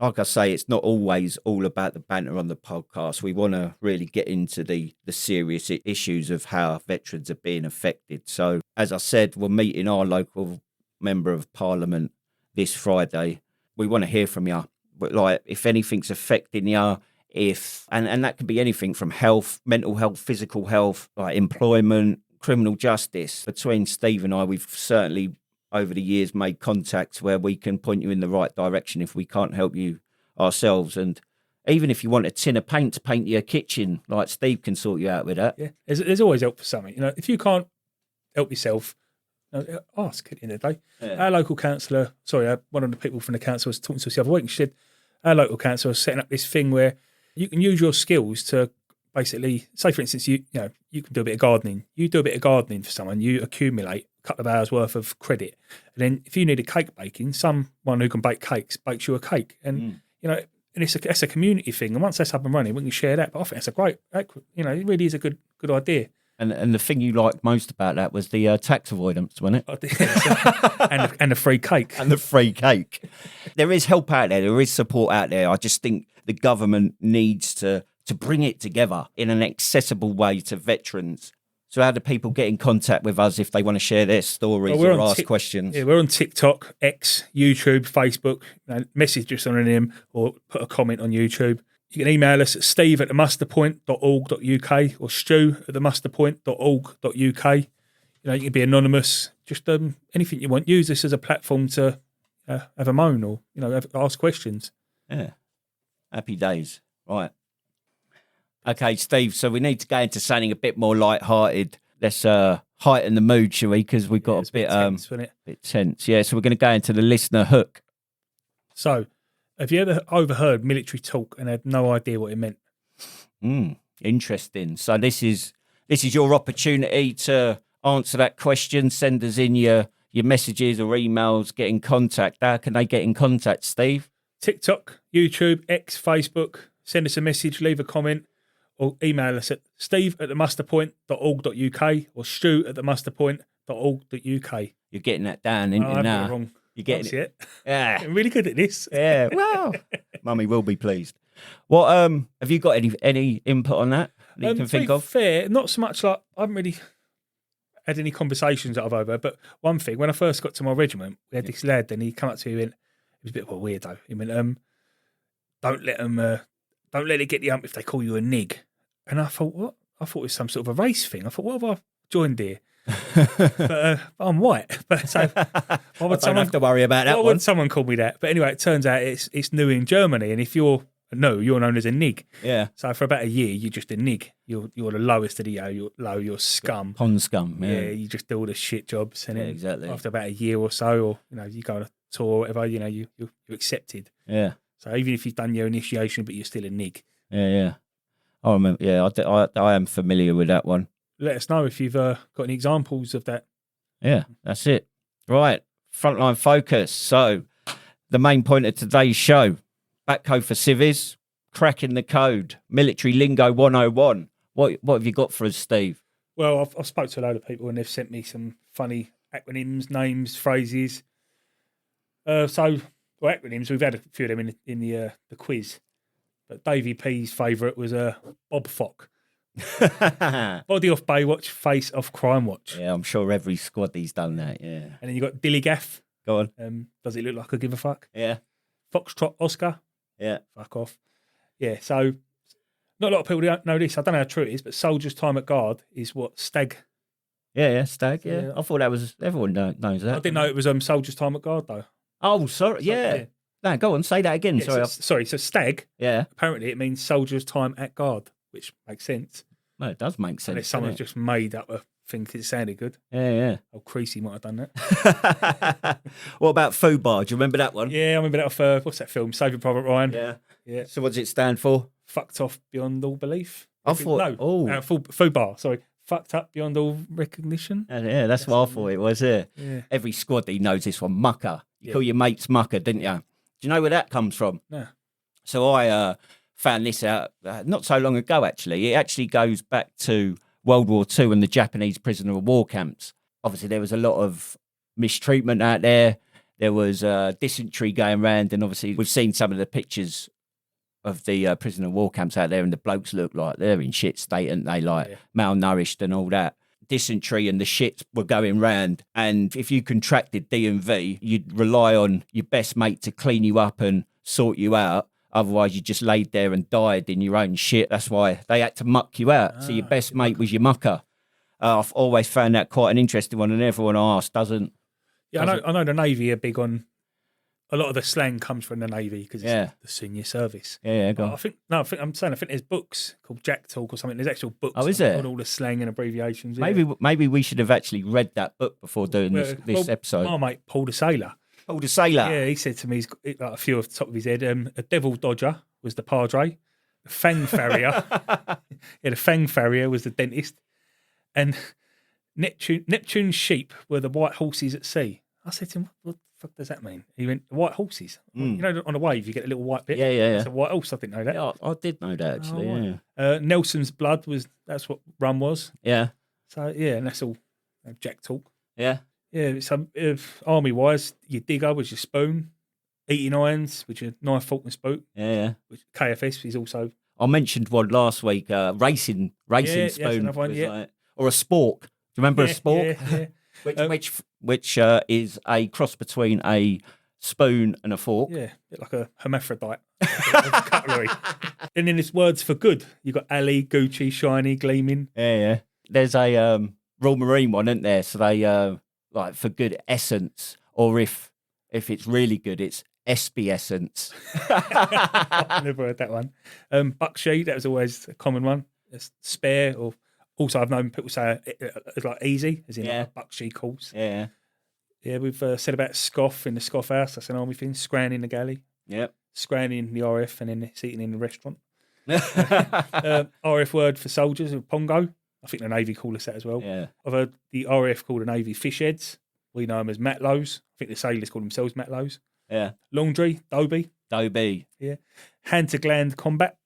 Like I say, it's not always all about the banter on the podcast. We want to really get into the serious issues of how veterans are being affected. So, as I said, we're meeting our local member of parliament this Friday. We want to hear from you. But like, if anything's affecting you, and that could be anything from health, mental health, physical health, like employment, criminal justice. Between Steve and I, we've certainly over the years made contacts where we can point you in the right direction if we can't help you ourselves. And even if you want a tin of paint to paint your kitchen, like Steve can sort you out with that.
Yeah, there's always help for something. You know, if you can't help yourself, ask at the end of the day. Yeah. Our local councillor, one of the people from the council was talking to us the other week, and she said our local council is setting up this thing where you can use your skills to basically, say for instance, you can do a bit of gardening. You do a bit of gardening for someone, you accumulate a couple of hours worth of credit. And then if you need a cake baking, someone who can bake cakes bakes you a cake. And, you know, and that's a community thing. And once that's up and running, we can share that. But I think that's a great, you know, it really is a good idea.
And the thing you liked most about that was the tax avoidance, wasn't it?
and the free cake.
And the free cake. There is help out there. There is support out there. I just think the government needs to bring it together in an accessible way to veterans. So how do people get in contact with us if they want to share their stories or ask questions?
Yeah, we're on TikTok, X, YouTube, Facebook. You know, message us on an or put a comment on YouTube. You can email us at steve@themusterpoint.org.uk or stu@themusterpoint.org.uk. You know, you can be anonymous. Just anything you want. Use this as a platform to have a moan or, you know, ask questions.
Yeah. Happy days. Right. Okay, Steve, so we need to go into something a bit more light-hearted. Let's heighten the mood, shall we? Because we've got a bit
tense, isn't it?
Bit tense. Yeah, so we're going to go into the listener hook.
So, have you ever overheard military talk and had no idea what it meant?
Interesting. So this is your opportunity to answer that question. Send us in your messages or emails. Get in contact. How can they get in contact, Steve?
TikTok, YouTube, X, Facebook. Send us a message, leave a comment, or email us at steve@themusterpoint.org.uk or stu@themusterpoint.org.uk.
You're getting that down, isn't you, now?
Wrong.
You're getting
it.
Yeah.
I'm really good at this.
Yeah. Wow. Mummy will be pleased. What have you got any input on that you can think of?
Fair, not so much like I haven't really had any conversations that I've overheard, but one thing, when I first got to my regiment, we had this lad and he come up to me and went, he was a bit of a weirdo. He went, don't let it get the ump if they call you a nig. And I thought, what? I thought it was some sort of a race thing. I thought, what have I joined here? but I'm white. But so why would
don't have to worry about that.
Why would someone call me that? But anyway, it turns out it's new in Germany, and if you're known as a nig.
Yeah.
So for about a year, you're just a nig. You're the lowest of the you're scum.
Pond scum. Yeah.
You just do all the shit jobs, and then
exactly.
After about a year or so, or you go on a tour or whatever, you're accepted.
Yeah.
So even if you've done your initiation, but you're still a nig.
Yeah. I remember. Yeah, I am familiar with that one.
Let us know if you've got any examples of that.
Yeah, that's it. Right, frontline focus. So, the main point of today's show: Batco for Civvies, cracking the code, military lingo 101. What have you got for us, Steve?
Well, I've spoke to a load of people and they've sent me some funny acronyms, names, phrases. Acronyms, we've had a few of them in the quiz. But Davey P's favourite was Bob Fock. Body off Baywatch, face off Crime Watch.
Yeah, I'm sure every squaddie's done that, yeah.
And then you got Dilly Gaff.
Go on.
Does it look like I give a fuck?
Yeah.
Foxtrot Oscar.
Yeah.
Fuck off. Yeah, so not a lot of people don't know this. I don't know how true it is, but Soldier's Time at Guard is what stag.
Yeah, stag, yeah. I thought that was, everyone knows that.
I didn't know it was Soldier's Time at Guard, though.
Oh, sorry, yeah. No, go on, say that again.
Yeah,
sorry.
So stag,
yeah.
Apparently it means soldier's time at guard, which makes sense.
Well, it does make sense.
Unless someone's just made up a thing because it sounded good.
Yeah.
Oh, Creasy might have done that.
What about Fubar? Do you remember that one?
Yeah, I remember that off, what's that film? Saving Private Ryan.
Yeah. So what does it stand for?
Fucked off beyond all belief.
I thought,
Fubar, sorry. Fucked up beyond all recognition.
Yeah, that's what I thought it was, yeah. Every squaddie knows this one, mucker. You call your mates mucker, didn't you? Do you know where that comes from?
No.
So I found this out not so long ago, actually. It actually goes back to World War II and the Japanese prisoner of war camps. Obviously, there was a lot of mistreatment out there. There was dysentery going around, and obviously we've seen some of the pictures of the prisoner of war camps out there, and the blokes look like they're in shit state, and they malnourished and all that. Dysentery and the shits were going round, and if you contracted D&V, you'd rely on your best mate to clean you up and sort you out. Otherwise, you just laid there and died in your own shit. That's why they had to muck you out. So your best mate was your mucker. I've always found that quite an interesting one, and everyone I ask doesn't.
Yeah, I know the Navy are big on. A lot of the slang comes from the Navy because it's the senior service.
Yeah, go on.
I think there's books called Jack Talk or something. There's actual books on all the slang and abbreviations.
Maybe we should have actually read that book before doing this episode.
My mate, Paul the Sailor.
Paul the Sailor?
Yeah, he said to me, he's got a few off the top of his head, a devil dodger was the padre, a fang farrier. The fang farrier was the dentist, and Neptune's sheep were the white horses at sea. I said to him, what the fuck does that mean? He went, white horses. You know, on a wave, you get a little white bit.
Yeah.
It's a white horse. I didn't know that.
Yeah, I did know that, actually, yeah.
Nelson's blood that's what rum was.
Yeah.
So, yeah, and that's all Jack Talk.
Yeah.
Yeah, so army-wise, your digger was your spoon, eating irons, which are knife, fork and spoon.
Yeah.
Which KFS is also...
I mentioned one last week, racing spoon.
One,
or a spork. Do you remember a spork?
Yeah.
Which is a cross between a spoon and a fork.
Yeah, a bit like a hermaphrodite. Cutlery. And then it's words for good. You've got alley, Gucci, shiny, gleaming.
Yeah. There's a Royal Marine one, isn't there? So they, like, for good essence, or if it's really good, it's SB essence.
I never heard that one. Bucksheet, that was always a common one. It's spare, or also I've known people say it's like easy, as in like a bucksheet course.
Yeah.
Yeah, we've said about scoff in the scoff house. That's an army thing. Scran in the galley.
Yep.
Scran in the RF, and then it's eating in the restaurant. RF word for soldiers, pongo. I think the Navy call us that as well.
Yeah.
I've heard the RF call the Navy fish heads. We know them as matlows. I think the sailors call themselves matlows.
Yeah.
Laundry, Dobie. Yeah. Hand to gland combat.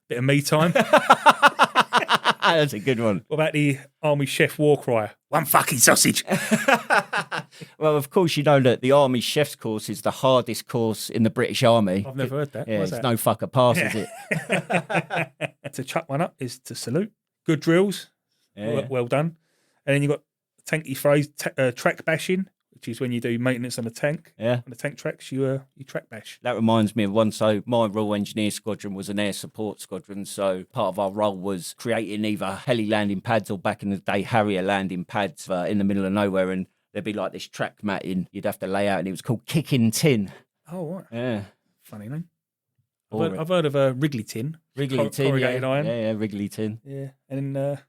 Bit of me time.
That's a good one.
What about the Army chef war cry? One fucking sausage.
Well, of course, you know that the Army chef's course is the hardest course in the British Army.
I've never heard that.
Yeah,
What's
it's
that?
no fucker pass, is it?
To chuck one up is to salute. Good drills.
Yeah.
Well done. And then you've got tanky phrase, track bashing, which is when you do maintenance on a tank.
Yeah.
On the tank tracks, you track bash.
That reminds me of one. So my Royal Engineer Squadron was an air support squadron. So part of our role was creating either heli landing pads or, back in the day, Harrier landing pads in the middle of nowhere. And there'd be like this track matting you'd have to lay out, and it was called Kicking Tin.
Oh, right.
Yeah.
Funny name. I've heard of a Wrigley tin.
Wrigley tin,
corrugated iron.
Yeah, Wrigley tin.
Yeah. And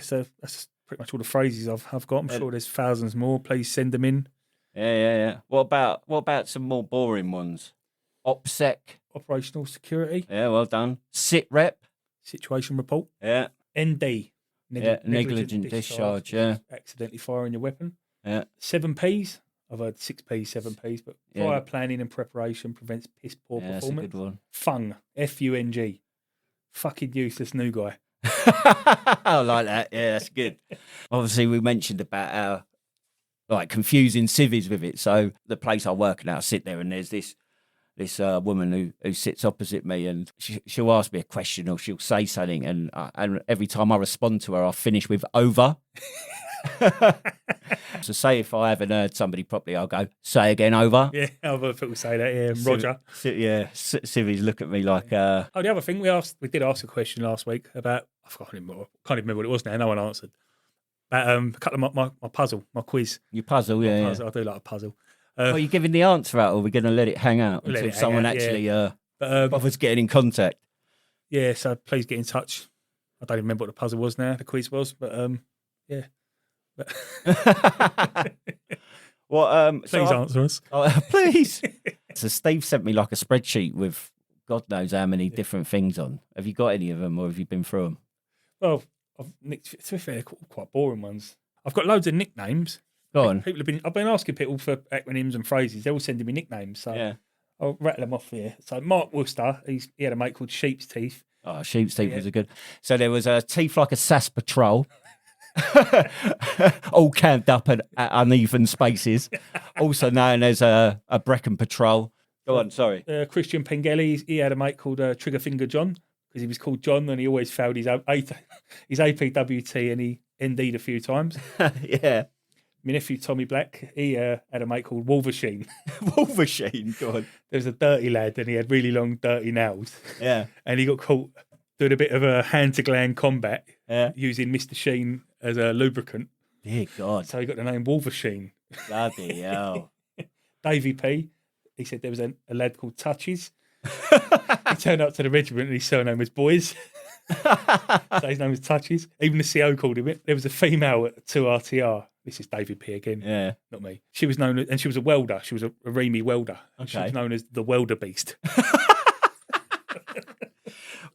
so that's pretty much all the phrases I've got. I'm sure there's thousands more. Please send them in.
Yeah. What about some more boring ones? OPSEC.
Operational security.
Yeah, well done. SIT rep.
Situation report.
Yeah.
ND.
Negligent discharge. Yeah.
Accidentally firing your weapon.
Yeah.
7 Ps. I've heard 6 Ps, 7 Ps, but prior planning and preparation prevents piss poor performance.
That's a good one.
FUNG. FUNG. Fucking useless new guy.
I like that. Yeah, that's good. Obviously, we mentioned about our confusing civvies with it. So the place I work at, I sit there and there's this woman who sits opposite me, and she'll ask me a question or she'll say something, and every time I respond to her, I finish with over. So say if I haven't heard somebody properly, I'll go, say again, over.
Yeah, other people say that. Yeah, Roger.
Civvies look at me like.
The other thing we did ask a question last week about. I can't even remember what it was now. No one answered. About a couple of my puzzle, my quiz.
Your puzzle,
puzzle. I do like a puzzle.
Are you giving the answer out, or are we going to let it hang out until someone actually bothers getting in contact?
Yeah, so please get in touch. I don't even remember what the puzzle was now, the quiz was, but yeah. Please answer us.
Please. So Steve sent me like a spreadsheet with God knows how many different things on. Have you got any of them, or have you been through them?
Well, I've nicked, to be fair, quite boring ones. I've got loads of nicknames.
Go on.
I've been asking people for acronyms and phrases. They're all sending me nicknames, so I'll rattle them off here. So Mark Worcester, he had a mate called Sheep's Teeth.
Oh, Sheep's Teeth was a good. So there was a teeth like a SAS patrol, all camped up at uneven spaces, also known as a Brecon patrol. Go on, sorry.
Christian Pengelly, he had a mate called Trigger Finger John, because he was called John and he always failed his APWT and he ND'd a few times.
Yeah.
My nephew Tommy Black, he had a mate called Wolversheen.
Wolversheen, God.
There was a dirty lad and he had really long, dirty nails.
Yeah.
And he got caught doing a bit of a hand-to-gland combat using Mr. Sheen as a lubricant.
Dear God.
So he got the name Wolversheen.
Bloody hell.
Davey P, he said there was a lad called Touches. He turned up to the regiment and his surname was Boys. So his name was Touches. Even the CO called him it. There was a female at 2RTR. This is David P again.
Yeah.
Not me. She was known as, and she was a welder. She was a Remy welder. Okay. She was known as the Welder Beast.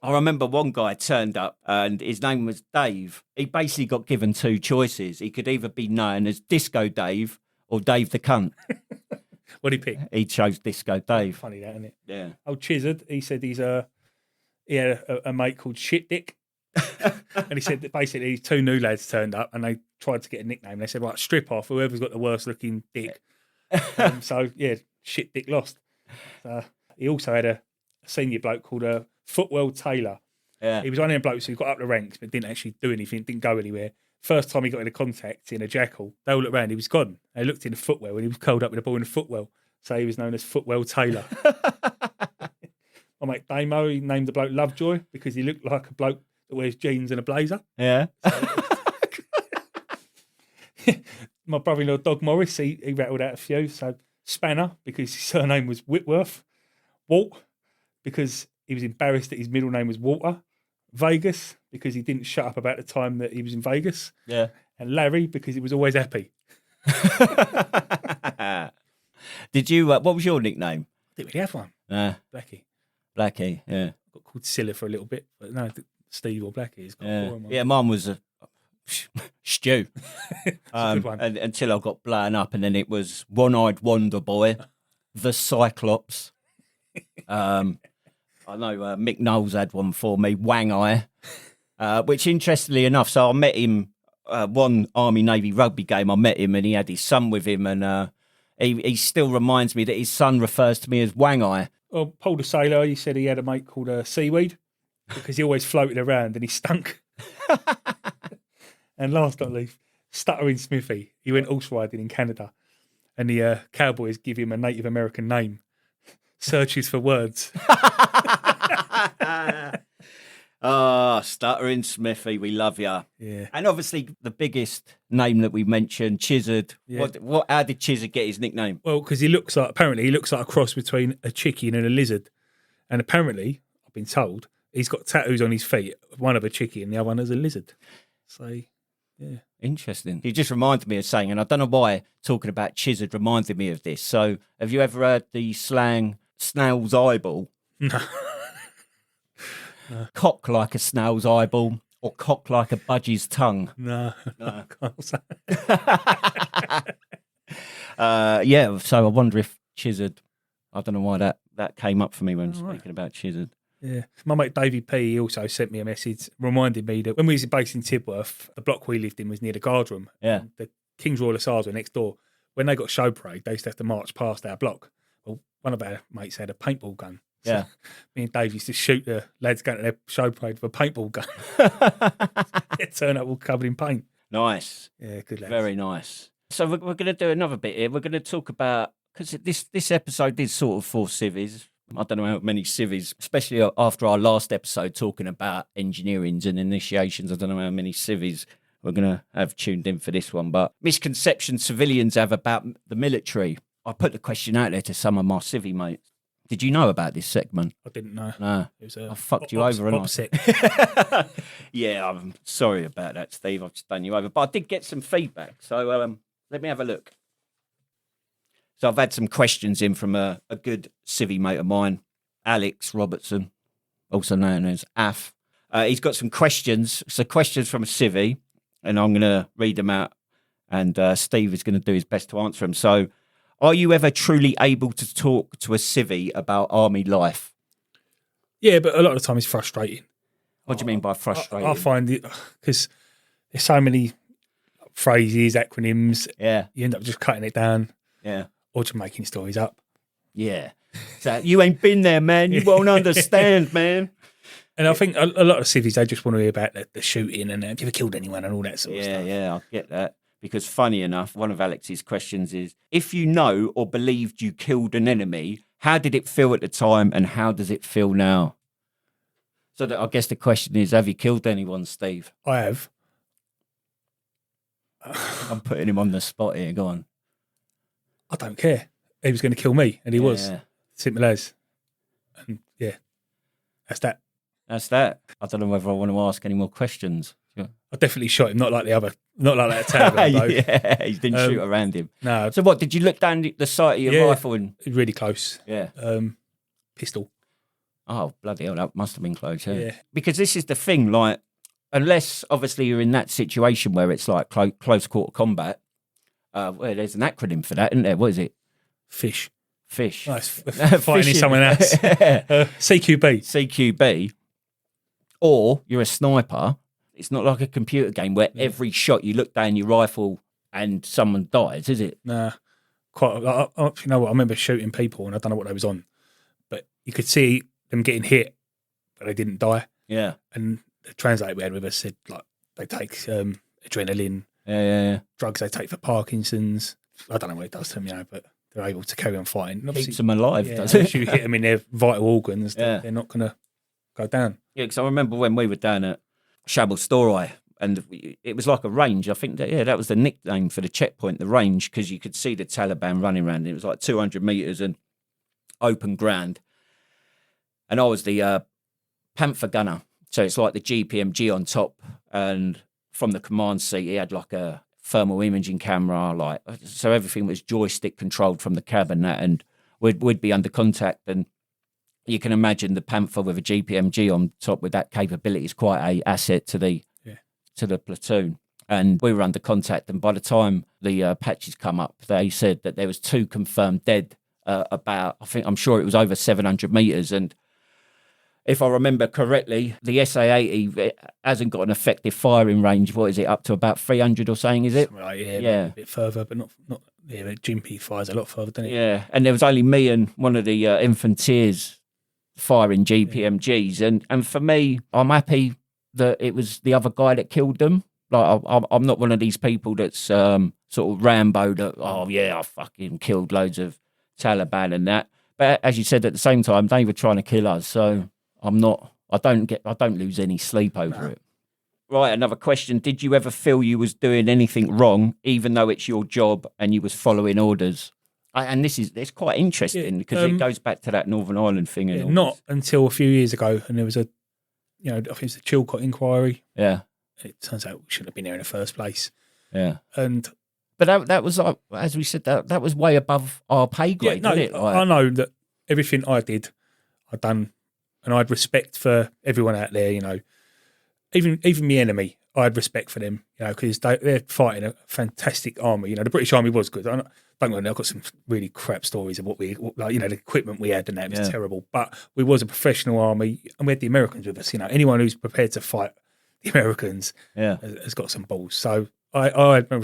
I remember one guy turned up and his name was Dave. He basically got given two choices. He could either be known as Disco Dave or Dave the Cunt.
What did he pick?
He chose Disco Dave.
Funny that, isn't it?
Yeah.
Old Chizard, he said he had a mate called Shit Dick. And he said that basically two new lads turned up and they tried to get a nickname. They said, right, strip off whoever's got the worst looking dick. So, yeah, Shit Dick lost. He also had a senior bloke called Footwell Taylor.
Yeah.
He was one of them blokes who got up the ranks but didn't actually do anything, didn't go anywhere. First time he got into contact in a jackal, they all looked around, he was gone. They looked in the footwell and he was curled up with a ball in the footwell. So he was known as Footwell Taylor. My mate Damo, he named the bloke Lovejoy because he looked like a bloke that wears jeans and a blazer.
Yeah.
My brother-in-law Dog Morris, he rattled out a few. So Spanner, because his surname was Whitworth. Walt, because he was embarrassed that his middle name was Walter. Vegas, because he didn't shut up about the time that he was in Vegas.
Yeah.
And Larry, because he was always happy.
Did you, what was your nickname?
I didn't really have one. Blackie.
Blackie, yeah.
I got called Silla for a little bit, but no, Steve or Blackie is quite boring.
Yeah, mine was Stu.
Good one.
And, until I got blown up, and then it was One-Eyed Wonder Boy, the Cyclops. I know Mick Knowles had one for me, Wang Eye, which interestingly enough, so I met him one Army-Navy rugby game, I met him and he had his son with him, and he still reminds me that his son refers to me as Wang Eye.
Well, Paul the Sailor, he said he had a mate called Seaweed because he always floated around and he stunk. And last but not least, Stuttering Smithy. He went horse riding in Canada and the cowboys give him a Native American name. Searches for words.
Stuttering Smithy, we love you.
Yeah.
And obviously the biggest name that we mentioned, Chizard. Yeah. How did Chizard get his nickname?
Well, because he looks like a cross between a chicken and a lizard. And apparently, I've been told, he's got tattoos on his feet, one of a chicken and the other one is a lizard. So, yeah.
Interesting. He just reminded me of saying, and I don't know why talking about Chizard reminded me of this. So have you ever heard the slang snail's eyeball,
No.
cock like a snail's eyeball, or cock like a budgie's tongue?
No. I can't say.
Yeah, so I wonder if Chizzard, I don't know why that came up for me when speaking about Chizzard.
Yeah. My mate Davey P, he also sent me a message reminding me that when we was based in Tidworth, the block we lived in was near the guard room.
Yeah.
The King's Royal Hussars were next door. When they got show parade, they used to have to march past our block. Well, one of our mates had a paintball gun. So
Yeah.
me and Dave used to shoot the lads going to their show parade with a paintball gun. It turned up all covered in paint.
Nice.
Yeah, good lads.
Very nice. So we're going to do another bit here. We're going to talk about, because this episode is sort of for civvies. I don't know how many civvies, especially after our last episode talking about engineerings and initiations. I don't know how many civvies we're going to have tuned in for this one. But misconceptions civilians have about the military. I put the question out there to some of my civvy mates. Did you know about this segment?
I didn't know.
No.
It was
I fucked you over, and
upset.
Yeah, I'm sorry about that, Steve. I've just done you over. But I did get some feedback. So let me have a look. So I've had some questions in from a good civvy mate of mine, Alex Robertson, also known as AF. He's got some questions. So questions from a civvy, and I'm going to read them out. And Steve is going to do his best to answer them. So, are you ever truly able to talk to a civvy about army life?
Yeah, but a lot of the time it's frustrating.
What do you mean by frustrating?
I find it, because there's so many phrases, acronyms.
Yeah.
You end up just cutting it down.
Yeah.
Or just making stories up.
Yeah. So you ain't been there, man. You won't understand, man.
And I think a lot of civvies, they just want to hear about the shooting and have you ever killed anyone and all that sort of stuff.
Yeah, I get that. Because funny enough, one of Alex's questions is, if you know or believed you killed an enemy, how did it feel at the time and how does it feel now? So I guess the question is, have you killed anyone, Steve?
I have.
I'm putting him on the spot here. Go on.
I don't care. He was going to kill me, and he was. Simple as. And yeah, that's that.
That's that. I don't know whether I want to ask any more questions.
I definitely shot him, not like that Taliban bloke.
Yeah, he didn't shoot around him.
No.
So what, did you look down the sight of your rifle? And
really close.
Yeah.
Pistol.
Oh, bloody hell, that must have been close,
Yeah.
Because this is the thing, like, unless obviously you're in that situation where it's like close quarter combat, well, there's an acronym for that, isn't there? What is it?
Fish.
Nice.
Fighting someone else. CQB.
CQB. Or you're a sniper. It's not like a computer game where every shot you look down your rifle and someone dies, is it?
Nah. You know what? I remember shooting people and I don't know what they was on, but you could see them getting hit, but they didn't die.
Yeah.
And the translator we had with us said, like, they take adrenaline, drugs they take for Parkinson's. I don't know what it does to them, but they're able to carry on fighting.
Keeps them alive, does it?
If you hit them in their vital organs, they're not going to go down.
Yeah, because I remember when we were down at Shabble Story, and it was like a range. I think that was the nickname for the checkpoint, the range, because you could see the Taliban running around. It was like 200 metres and open ground. And I was the Panther gunner. So it's like the GPMG on top. And from the command seat, he had like a thermal imaging camera. So everything was joystick controlled from the cab and that. And we'd be under contact. And you can imagine the Panther with a GPMG on top with that capability is quite a asset to the platoon. And we were under contact. And by the time the patches come up, they said that there was 2 confirmed dead about, I'm sure it was over 700 metres. And if I remember correctly, the SA-80 hasn't got an effective firing range. What is it, up to about 300 or something, is it?
Right, yeah. A bit further, but not Jimpy fires a lot further, doesn't it?
Yeah, and there was only me and one of the infanteers firing GPMGs. And for me, I'm happy that it was the other guy that killed them. Like, I'm not one of these people that's sort of Rambo that, I fucking killed loads of Taliban and that. But as you said, at the same time, they were trying to kill us, so I don't lose any sleep over it. Right, another question. Did you ever feel you was doing anything wrong, even though it's your job and you was following orders? And it's quite interesting because it goes back to that Northern Ireland thing. And
not until a few years ago, and there was I think it's the Chilcot inquiry.
Yeah.
It turns out we shouldn't have been there in the first place.
Yeah.
But
that was like, as we said, that was way above our pay grade, wasn't it?
I know that everything I did, I'd done, and I had respect for everyone out there. Even my enemy, I had respect for them. Because they're fighting a fantastic army. The British Army was good. Don't get me wrong, I've got some really crap stories of the equipment we had, and that was terrible. But we was a professional army, and we had the Americans with us. Anyone who's prepared to fight the Americans has got some balls. So I had my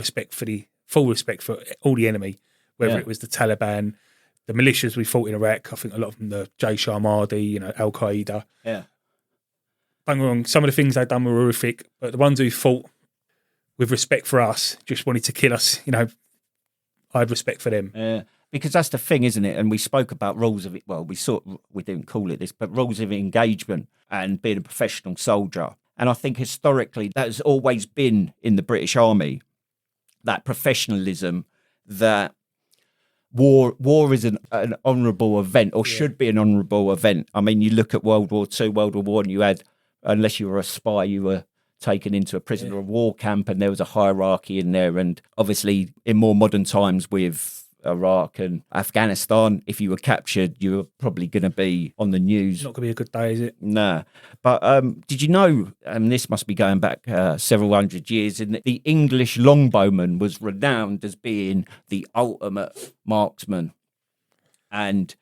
full respect for all the enemy, whether it was the Taliban, the militias we fought in Iraq. I think a lot of them, the Jaish Ahmadi, Al Qaeda.
Yeah.
Don't get me wrong, some of the things they'd done were horrific, but the ones who fought with respect for us, just wanted to kill us, I had respect for them.
Yeah. Because that's the thing, isn't it? And we spoke about rules of it. Well, we didn't call it this, but rules of engagement and being a professional soldier. And I think historically that has always been in the British Army, that professionalism, that war is an honourable event, or should be an honourable event. I mean, you look at World War II, World War I, you had, unless you were a spy, you were taken into a prisoner of war camp, and there was a hierarchy in there. And obviously in more modern times with Iraq and Afghanistan, if you were captured, you were probably going to be on the news.
Not going to be a good day, is it?
Nah. But did you know, and this must be going back several hundred years, and the English longbowman was renowned as being the ultimate marksman, and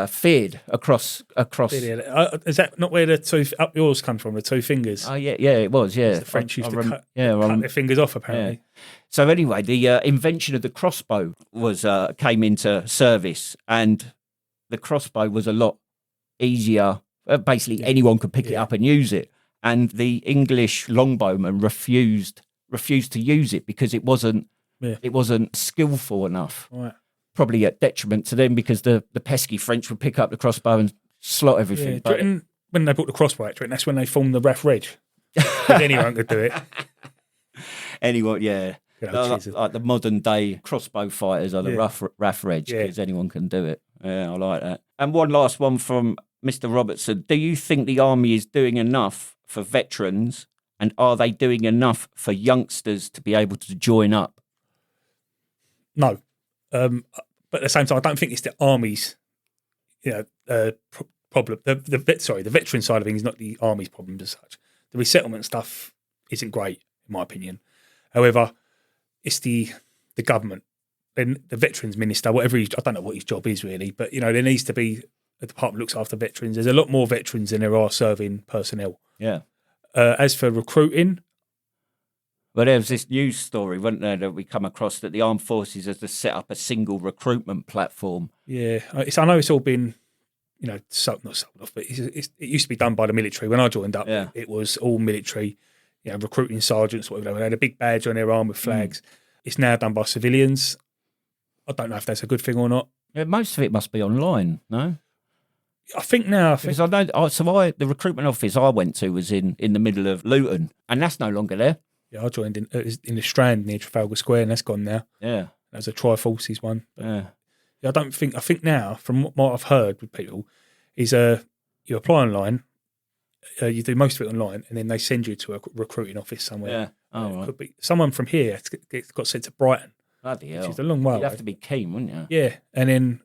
feared across.
Is that not where the two up yours come from? The two fingers.
Oh yeah, it was. Yeah,
the French used to cut their fingers off, apparently.
Yeah. So anyway, the invention of the crossbow came into service, and the crossbow was a lot easier. Basically, anyone could pick it up and use it, and the English longbowmen refused to use it because it wasn't skillful enough.
Right.
Probably at detriment to them, because the pesky French would pick up the crossbow and slot everything.
Yeah, when they brought the crossbow out, that's when they formed the RAF Reg. Because anyone could do it.
Anyone, yeah. Like the modern day crossbow fighters are the RAF Reg, because anyone can do it. Yeah, I like that. And one last one from Mr. Robertson. Do you think the army is doing enough for veterans, and are they doing enough for youngsters to be able to join up?
No. But at the same time, I don't think it's the army's, problem. The veteran side of things is not the army's problem as such. The resettlement stuff isn't great, in my opinion. However, it's the government, then the veterans minister, I don't know what his job is really, but there needs to be a department that looks after veterans. There's a lot more veterans than there are serving personnel.
Yeah.
As for recruiting.
Well, there was this news story, wasn't there, that we come across, that the armed forces has to set up a single recruitment platform.
Yeah, I know it's all been, not sold off, but it used to be done by the military. When I joined up, it was all military, recruiting sergeants, whatever. They had a big badge on their arm with flags. It's now done by civilians. I don't know if that's a good thing or not.
Yeah, most of it must be online, no?
I think now.
Because I know, the recruitment office I went to was in the middle of Luton, and that's no longer there.
Yeah, I joined in the Strand near Trafalgar Square, and that's gone now.
Yeah,
that was a Tri-Forces one.
But
I think now, from what I've heard with people, is you apply online, you do most of it online, and then they send you to a recruiting office somewhere.
Yeah, right.
Could be someone from here got sent to Brighton.
Bloody hell,
which is a long way.
You'd have to be keen, wouldn't you?
Yeah, and then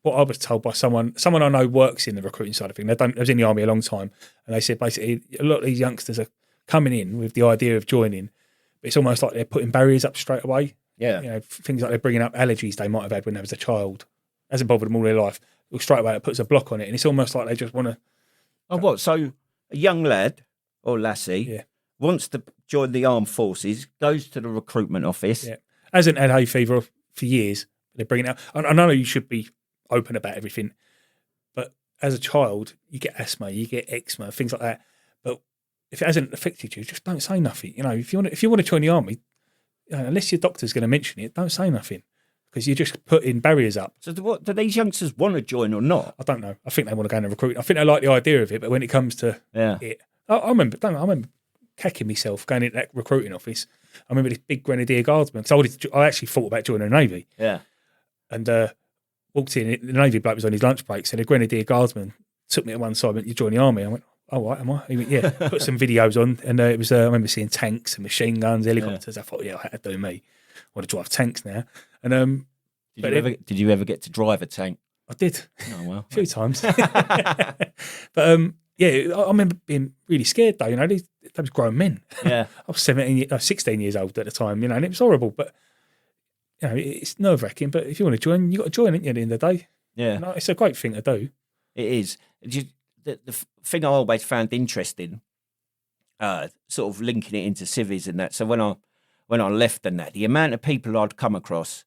what I was told by someone I know works in the recruiting side of things. They was in the army a long time, and they said basically a lot of these youngsters are coming in with the idea of joining, but it's almost like they're putting barriers up straight away.
Yeah.
Things like they're bringing up allergies they might have had when they was a child. Hasn't bothered them all their life. Well, straight away it puts a block on it, and it's almost like they just want to.
Oh, what? So a young lad or lassie wants to join the armed forces, goes to the recruitment office.
Yeah. Hasn't had hay fever for years. They're bringing it up. I know you should be open about everything, but as a child, you get asthma, you get eczema, things like that. But if it hasn't affected you, just don't say nothing. If you want to join the army, unless your doctor's going to mention it, don't say nothing, because you're just putting barriers up.
So do these youngsters want to join or not?
I don't know. I think they want to go and recruit. I think they like the idea of it, but when it comes to it, I remember cacking myself going into that recruiting office. I remember this big Grenadier Guardsman, because I actually thought about joining the Navy.
Yeah.
And walked in, the Navy bloke was on his lunch break, so the Grenadier Guardsman took me to one side and went, "You join the army?" I went, "Oh, right, am I?" He went, "Yeah." Put some videos on, and it was, I remember seeing tanks and machine guns, helicopters. I thought, I had to do me. I want to drive tanks now. And
Did you ever get to drive a tank?
I did.
Oh well,
a few times. But yeah, I remember being really scared though. You know, they was grown men.
Yeah.
I was 16 years old at the time. You know, and it was horrible. But you know, it's nerve wracking. But if you want to join, you got to join, ain't you? At the end of the day,
Yeah,
you know, it's a great thing to do.
it is. The thing I always found interesting, sort of linking it into civvies and that. So when I left and that, the amount of people I'd come across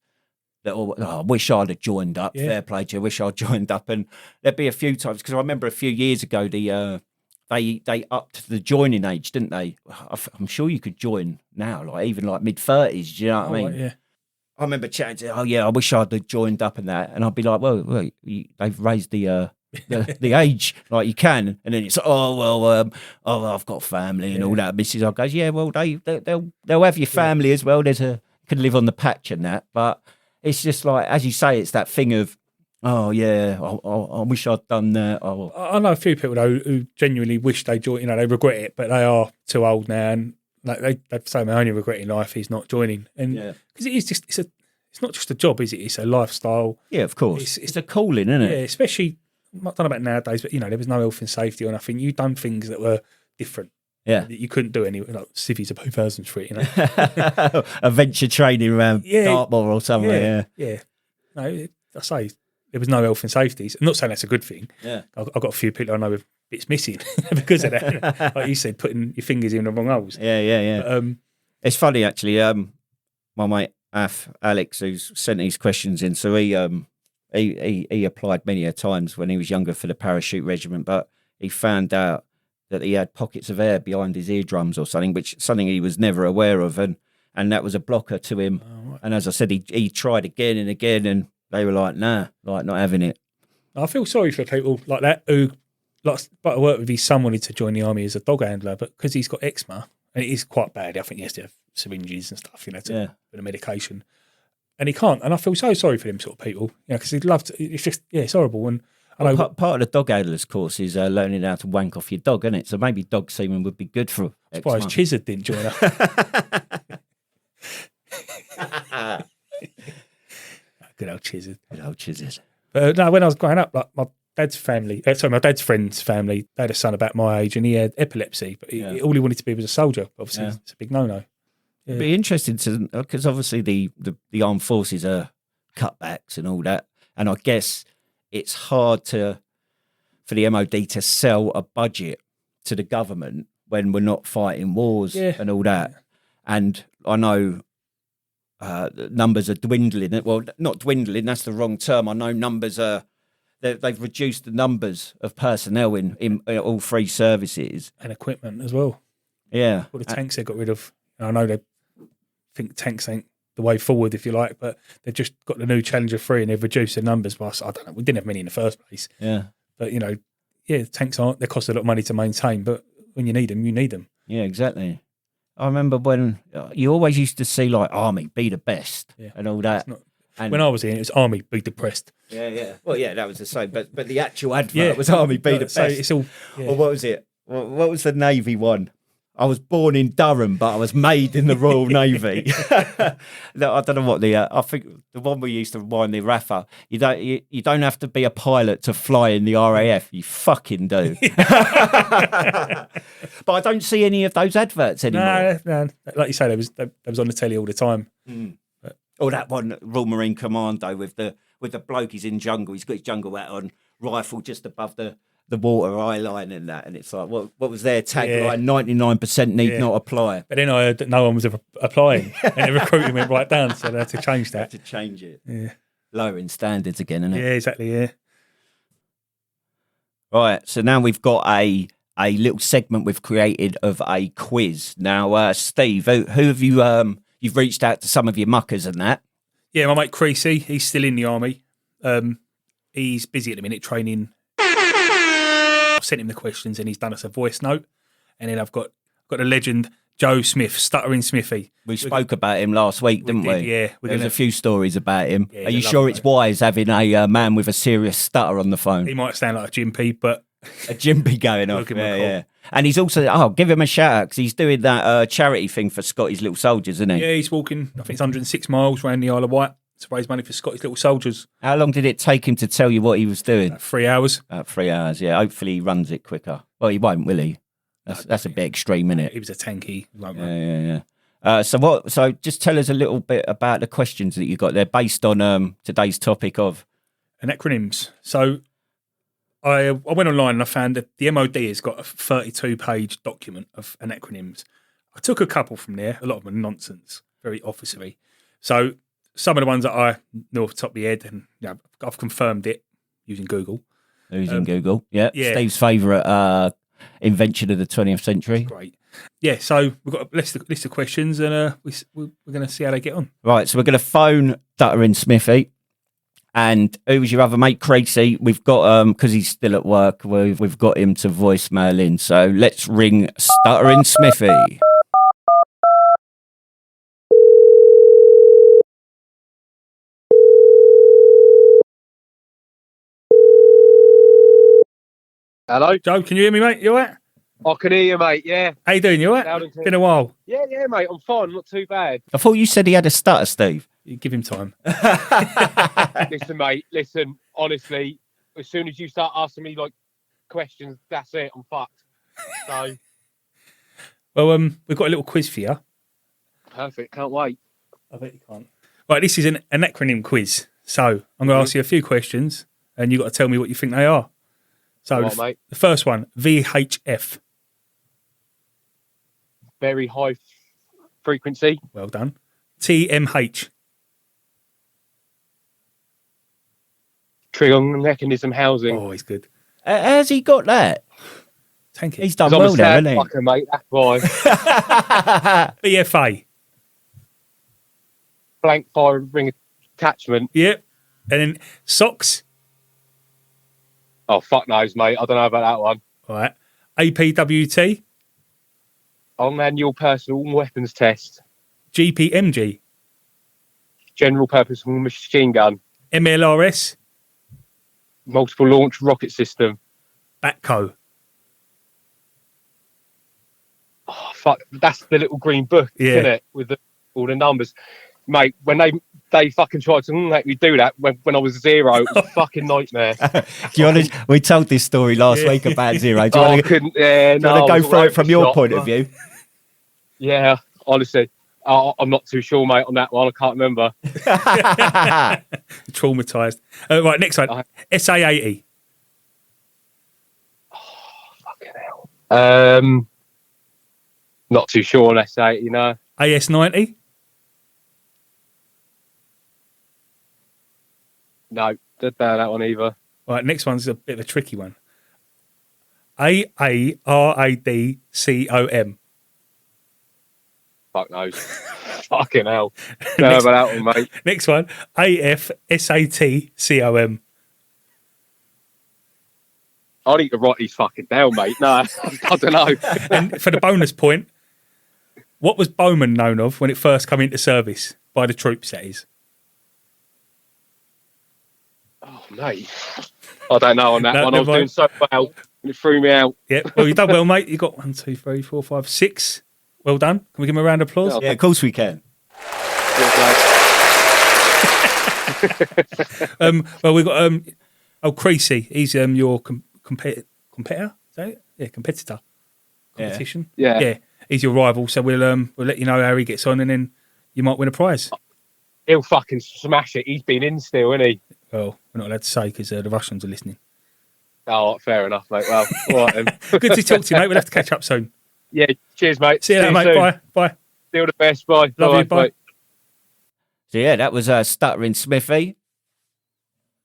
that, I wish I'd have joined up.
Yeah.
Fair play to you. Wish I'd joined up. And there'd be a few times because I remember a few years ago they upped the joining age, didn't they? I'm sure you could join now, like even like mid-30s. Do you know what I mean?
Right, yeah.
I remember chatting to, I wish I'd have joined up and that, and I'd be like, well, they've raised the age, like you can, and then it's I've got family and all that. Mrs. I goes, yeah, well they'll have your family as well. Can live on the patch and that, but it's just like, as you say, it's that thing of, oh yeah, I wish I'd done that.
I know a few people though who genuinely wish they joined. You know, they regret it, but they are too old now, and like they say, my only regret in life is not joining. And because it is just, it's not just a job, is it? It's a lifestyle.
Yeah, of course. It's a calling, isn't it?
Yeah, especially, I don't know about nowadays, but you know, there was no health and safety or nothing. You've done things that were different.
Yeah,
that you couldn't do anyway. Like Civvies of 2003, you know,
adventure training around Dartmoor or somewhere.
Yeah. No, I say there was no health and safety. I'm not saying that's a good thing.
Yeah,
I've got a few people I know with bits missing because of that. Like you said, putting your fingers in the wrong holes.
Yeah.
But,
it's funny actually. My mate Alex, who's sent these questions in, so he applied many a times when he was younger for the parachute regiment, but he found out that he had pockets of air behind his eardrums or something he was never aware of, and that was a blocker to him. Oh, right. And as I said, he tried again and again, and they were like, nah, like not having it.
I feel sorry for people like that who, like, but I worked with his son wanted to join the army as a dog handler, but because he's got eczema, and it is quite bad, I think he has to have syringes and stuff, you know, for the medication, and he can't. And I feel so sorry for them sort of people, you know, because he'd love to. It's just, it's horrible. And I know
part of the dog handler's course is learning how to wank off your dog, isn't it? So maybe dog semen would be good for.
I'm surprised Chizzard didn't join up. Good old Chizzard. But no, when I was growing up, like my dad's friend's family, they had a son about my age, and he had epilepsy, but all he wanted to be was a soldier. Obviously, it's a big no-no.
It'd be interesting to, because obviously the armed forces are cutbacks and all that, and I guess it's hard for the MOD to sell a budget to the government when we're not fighting wars and all that. And I know numbers are dwindling. Well, not dwindling, that's the wrong term. I know numbers are, they've reduced the numbers of personnel in all three services.
And equipment as well.
Yeah.
All the tanks they got rid of. I know they think tanks ain't the way forward, if you like, but they've just got the new Challenger 3 and they've reduced the numbers. But I don't know, we didn't have many in the first place.
Yeah.
But, you know, tanks they cost a lot of money to maintain, but when you need them, you need them.
Yeah, exactly. I remember when you always used to see like Army be the best and all that.
And when I was in, it was Army be depressed.
Yeah. Well, yeah, that was the same. But the actual advert was Army be the best.
So it's all.
Yeah. Or what was it? What was the Navy one? I was born in Durham, but I was made in the Royal Navy. No, I don't know what I think the one we used to wind the Rafa. You don't have to be a pilot to fly in the RAF. You fucking do. But I don't see any of those adverts anymore.
No. Like you say, they was on the telly all the time.
Mm. Or that one, Royal Marine Commando with the bloke. He's in jungle. He's got his jungle hat on, rifle just above the water eye line and that, and it's like, what was their tagline? 99% need not apply.
But then I heard that no one was ever applying, and the recruiting went right down, so they had to change that.
Had to change it.
Yeah,
lowering standards again, isn't it?
Yeah, exactly. Yeah.
Right. So now we've got a little segment we've created of a quiz. Now, Steve, who have you? You've reached out to some of your muckers and that.
Yeah, my mate Creasy, he's still in the army. He's busy at the minute training. I've sent him the questions and he's done us a voice note. And then I've got the legend Joe Smith, Stuttering Smithy.
We spoke about him last week, didn't we?
Yeah.
There's a few stories about him.
Yeah,
are you sure it's wise having a man with a serious stutter on the phone?
He might sound like a Jimpy, but...
A Jimpy going off, yeah. And he's also, give him a shout out because he's doing that charity thing for Scotty's Little Soldiers, isn't he?
Yeah, he's walking, I think it's 106 miles around the Isle of Wight to raise money for Scottish little soldiers.
How long did it take him to tell you what he was doing?
About 3 hours.
About 3 hours, yeah. Hopefully he runs it quicker. Well, he won't, will he? That's a bit extreme, isn't it?
He was a tanky. He won't run.
Yeah. So just tell us a little bit about the questions that you got there based on today's topic of
Acronyms. So I went online and I found that the MOD has got a 32-page document of acronyms. I took a couple from there. A lot of them are nonsense, very officery. So some of the ones that I know off the top of my head, and I've confirmed it using Google.
Using Google, yeah. Steve's favourite invention of the 20th century.
Great. Yeah, so we've got a list of questions, and we're going to see how they get on.
Right, so we're going to phone Stuttering Smithy. And who was your other mate, Creasy? We've got, because he's still at work, we've got him to voicemail in. So let's ring Stuttering Smithy.
Hello?
Joe, can you hear me, mate? You all right?
I can hear you, mate, yeah.
How you doing? You all right? Been a while.
Yeah, mate, I'm fine, not too bad.
I thought you said he had a stutter, Steve.
You give him time.
Listen, mate, honestly, as soon as you start asking me, questions, that's it, I'm fucked. So...
Well, we've got a little quiz for you.
Perfect, can't wait.
I bet you can't. Right, this is an acronym quiz. So I'm going to ask you a few questions, and you've got to tell me what you think they are. So
mate.
The first one, VHF.
Very high frequency.
Well done. TMH.
Trigger mechanism housing.
Oh, he's good.
Has he got that?
Thank you.
He's done well there, hasn't he?
Fucker, mate, that's why.
BFA.
Blank fire ring attachment.
Yep. And then SOX.
Oh, fuck knows, mate. I don't know about that one.
All right. APWT.
On-manual personal weapons test.
GPMG.
General purpose machine gun.
MLRS.
Multiple launch rocket system.
Batco.
Oh, fuck. That's the little green book, isn't it? With all the numbers. Mate, when they fucking tried to make me do that when I was 0, it was a fucking nightmare.
We told this story last week about 0. Do you want to go through it from your point of view?
Yeah, honestly. I'm not too sure, mate, on that one. I can't remember.
Traumatised. Right, next one. SA80.
Oh, fucking hell. Not too sure on SA80, you know.
AS90.
No, don't know that one either.
Right, next one's a bit of a tricky one. AARADCOM.
Fuck knows. Fucking hell. Don't know about that one, mate.
Next one, AFSATCOM.
I need to write these fucking down, mate. No, I don't know.
And for the bonus point, what was Bowman known of when it first came into service by the troops, that is?
Oh, mate. I don't know on that one. I was doing so well, and it threw me out.
Yeah, well, you've done well, mate. You got 1, 2, 3, 4, 5, 6. Well done. Can we give him a round of applause?
Yeah, of course we can.
Well, we've got Creasy. He's your competitor. Is that it? Yeah, competitor. Competition.
Yeah.
He's your rival, so we'll let you know how he gets on, and then you might win a prize.
He'll fucking smash it. He's been in still, isn't he?
Well, we're not allowed to say because the Russians are listening.
Oh, fair enough, mate. Well, all right then.
Good to talk to you, mate. We'll have to catch up soon.
Yeah, cheers, mate.
See you later, mate. Bye. Bye.
See you all the best. Bye.
Love you. Bye.
So yeah, that was Stuttering Smithy.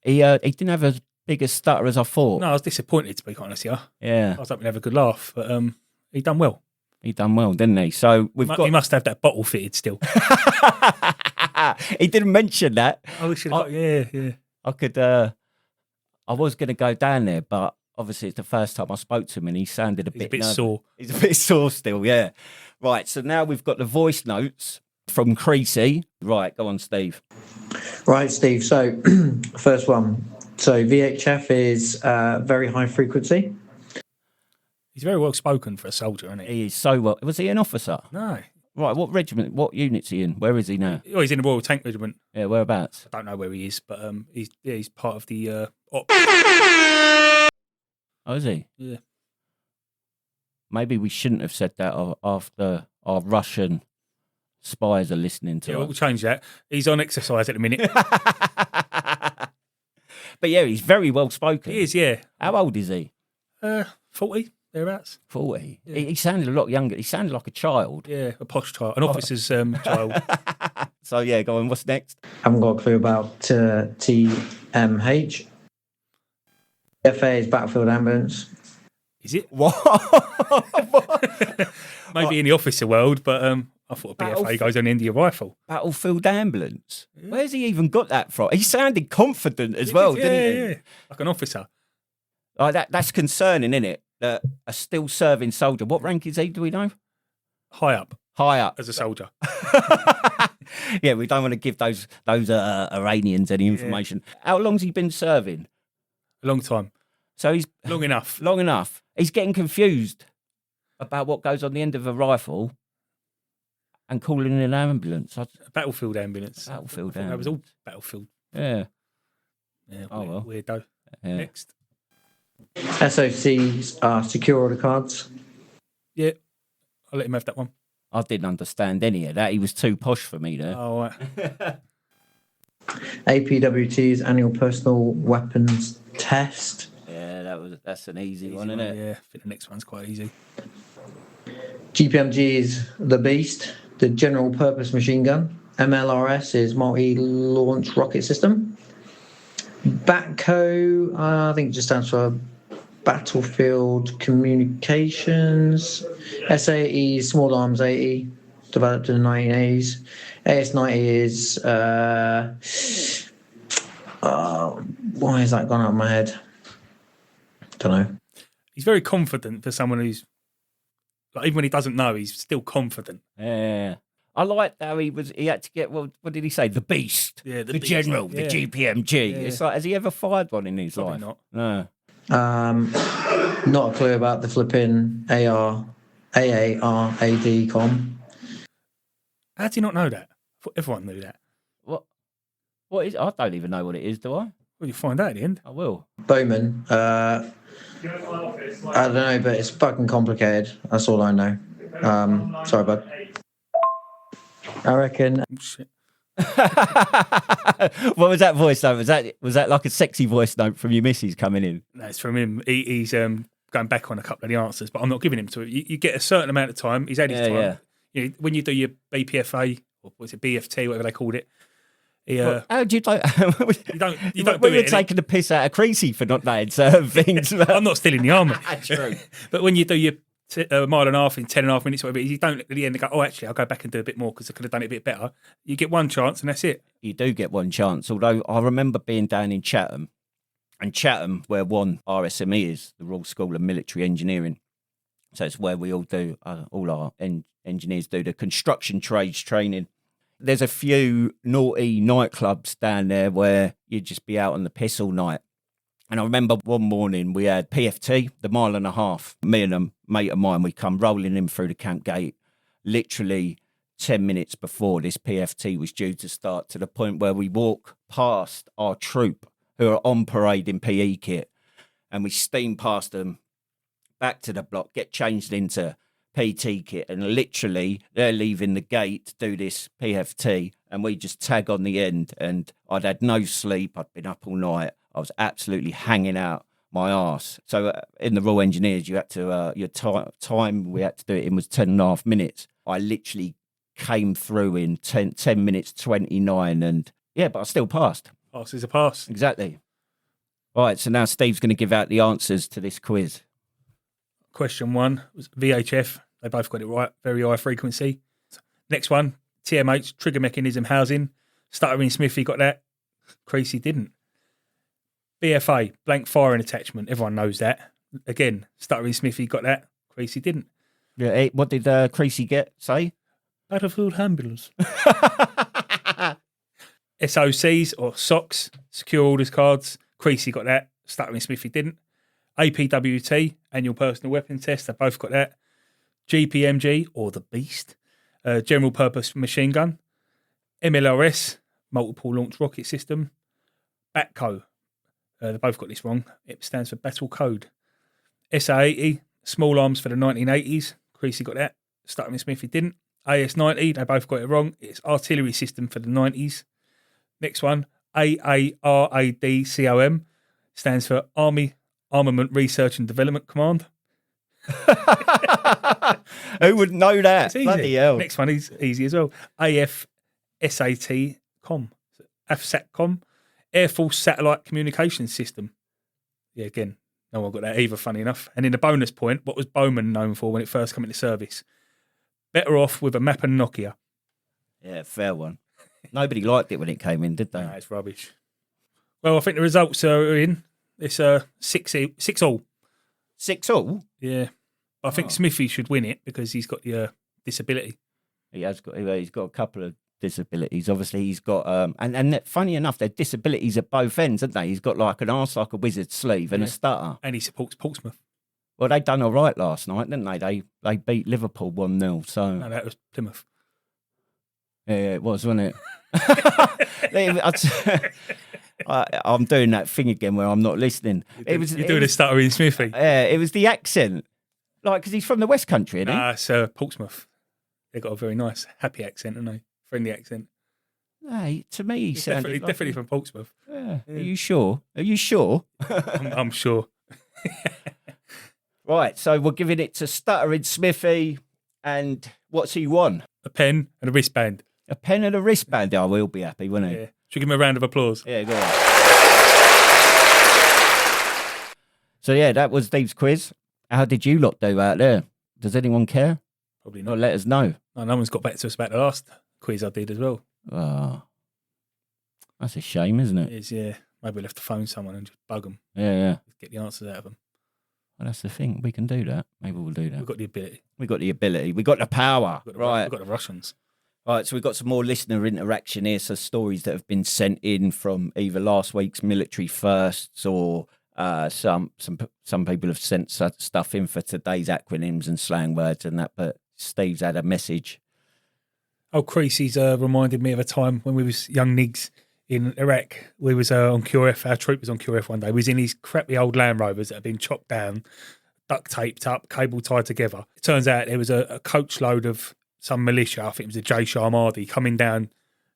He didn't have as big a stutter as I thought.
No, I was disappointed, to be quite honest. Yeah.
Yeah.
I was hoping to have a good laugh, but he done well.
He done well, didn't he? So
He must have that bottle fitted still.
He didn't mention that.
Oh, we should. Yeah.
I could. I was going to go down there, but obviously it's the first time I spoke to him, and he sounded a bit nervous.
Sore.
He's a bit sore still. Yeah. Right. So now we've got the voice notes from Creasy. Right. Go on, Steve.
Right, Steve. So first one. So VHF is very high frequency.
He's very well spoken for a soldier, isn't he?
He is so well. Was he an officer?
No.
Right, what regiment, what unit's he in? Where is he now?
Oh, he's in the Royal Tank Regiment.
Yeah, whereabouts?
I don't know where he is, but he's part of the ops.
Oh, is he?
Yeah.
Maybe we shouldn't have said that after our Russian spies are listening to
Yeah,
us.
we'll change that. He's on exercise at the minute.
But yeah, he's very well spoken.
He is, yeah.
How old is he?
40, thereabouts.
40.
Yeah.
He sounded a lot younger. He sounded like a child.
Yeah, a posh child, an officer's child.
So yeah, go on. What's next?
Haven't got a clue about TMH. FA is Battlefield Ambulance.
Is it?
What?
Maybe in the officer world, but I thought a BFA goes on the end of your rifle.
Battlefield ambulance. Yeah. Where's he even got that from? He sounded confident as well, didn't he?
Yeah, like an officer.
That's concerning, isn't it? That a still serving soldier. What rank is he? Do we know?
High up
High up
as a soldier.
Yeah, we don't want to give those Iranians any information. Yeah. How long's he been serving?
A long time.
So he's
long enough.
Long enough. He's getting confused about what goes on the end of a rifle and calling in an ambulance.
A battlefield ambulance.
Battlefield ambulance.
That was all battlefield.
Yeah.
Yeah.
Oh well.
Weirdo.
Yeah.
Next.
SOCs are secure order cards.
Yeah. I'll let him have that one.
I didn't understand any of that. He was too posh for me there.
Oh, right.
APWT's annual personal weapons test.
Yeah, that's an easy one, isn't it?
Yeah, I think the next one's quite easy.
GPMG is the Beast, the general purpose machine gun. MLRS is multi-launch rocket system. Batco, I think it just stands for Battlefield Communications. S80 is Small Arms 80, developed in the 1980s. AS90 is why has that gone out of my head? Don't know.
He's very confident for someone who's like, even when he doesn't know, he's still confident.
Yeah. I liked how he had to get, well, what did he say? The Beast.
Yeah,
the
Beast.
General,
Yeah.
the GPMG.
Yeah.
It's like, has he ever fired one in his
Probably
life?
not.
No.
Not a clue about the flipping AARAD com.
How do you not know that? I thought everyone knew that.
What is? I don't even know what it is, do I?
Well, you find out at the end.
I will.
Bowman. I don't know, but it's fucking complicated. That's all I know. Sorry, bud. I reckon.
Oh, shit.
What was that voice note? Was that like a sexy voice note from your missus coming in?
No, it's from him. He's going back on a couple of the answers, but I'm not giving him to it. You get a certain amount of time. He's had his time.
Yeah.
You know, when you do your BPFA or what's it, BFT, whatever they called it.
How do you do?
You don't
we
do
were
it.
taking the piss out of Creasy for not knowing certain things.
I'm not still in the army.
True.
But when you do your mile and a half in 10.5 minutes, whatever, you don't at the end go, oh, actually, I'll go back and do a bit more because I could have done it a bit better. You get one chance and that's it.
You do get one chance. Although I remember being down in Chatham, and Chatham, where one RSME is, the Royal School of Military Engineering. So it's where we all do, all our engineers do the construction trades training. There's a few naughty nightclubs down there where you'd just be out on the piss all night. And I remember one morning we had PFT, the mile and a half. Me and a mate of mine, we come rolling in through the camp gate, literally 10 minutes before this PFT was due to start, to the point where we walk past our troop who are on parade in PE kit, and we steam past them back to the block, get changed into PT kit, and literally they're leaving the gate to do this PFT, and we just tag on the end. And I'd had no sleep, I'd been up all night, I was absolutely hanging out my arse. So in the Royal Engineers, you had to your time we had to do it in was 10.5 minutes. I literally came through in 10 minutes 29, and yeah, but I still passed.
Pass is a pass.
Exactly. All right, so now Steve's going to give out the answers to this quiz.
Question 1 was VHF. They both got it right. Very high frequency. Next one, TMH, trigger mechanism housing. Stuttering Smithy got that. Creasy didn't. BFA, blank firing attachment. Everyone knows that. Again, Stuttering Smithy got that. Creasy didn't.
Yeah, what did Creasy say?
Battlefield ambulance. SOCs or SOCs, secure orders cards. Creasy got that. Stuttering Smithy didn't. APWT, annual personal weapon test. They both got that. GPMG or the Beast. General Purpose Machine Gun. MLRS, Multiple Launch Rocket System. Batco, they both got this wrong. It stands for Battle Code. SA-80, Small Arms for the 1980s. Creasy got that. Stuttering Smithy didn't. AS-90, they both got it wrong. It's Artillery System for the 90s. Next one, AARADCOM, stands for Army Armament Research and Development Command.
Who would know that?
It's easy.
Bloody hell.
Next one is easy as well. AFSATCOM, AFSATCOM, Air Force Satellite Communications System. Yeah, again, no one got that either, funny enough. And in the bonus point, what was Bowman known for when it first came into service? Better off with a map and Nokia.
Yeah, fair one. Nobody liked it when it came in, did they?
Nah, it's rubbish. Well, I think the results are in. It's 6-all.
6-all?
Yeah. I think Smithy should win it because he's got the disability.
He's got a couple of disabilities. Obviously, he's got and funny enough, they're disabilities at both ends, aren't they? He's got like an arse like a wizard's sleeve and a stutter.
And he supports Portsmouth.
Well, they done all right last night, didn't they? They beat Liverpool 1-0. So
No, that was Plymouth.
yeah, it was, wasn't it? I'm doing that thing again where I'm not listening.
You're doing a stuttering Smithy.
Yeah, it was the accent, like because he's from the West Country, isn't he?
It's Portsmouth. They've got a very nice, happy accent, haven't they? Friendly accent.
Hey, to me, he sounded
Definitely from Portsmouth.
Yeah. Are you sure? Are you sure?
I'm sure.
Right, so we're giving it to Stuttering Smithy, and what's he won?
A pen and a wristband.
A pen and a wristband. I will be happy, won't he?
Yeah. Should we give him a round of applause?
Yeah, go on. So yeah, that was Steve's quiz. How did you lot do out there? Does anyone care?
Probably
Well,
not.
let us know.
Oh, no one's got back to us about the last quiz I did as well.
Oh, that's a shame, isn't
It
it?
is, yeah. Maybe we'll have to phone someone and just bug them.
Yeah.
Get the answers out of them.
Well, that's the thing. We can do that. Maybe we'll do that.
We've got the ability.
We got the ability. We got the power.
We've
Right.
got the Russians.
Right, so we've got some more listener interaction here. So stories that have been sent in from either last week's military firsts or some people have sent stuff in for today's acronyms and slang words and that. But Steve's had a message.
Oh, Creasy's reminded me of a time when we was young nigs in Iraq. We was on QRF. Our troop was on QRF one day. We was in these crappy old Land Rovers that had been chopped down, duct taped up, cable tied together. It turns out there was a coach load of some militia. I think it was a Jaysh Mahdi coming down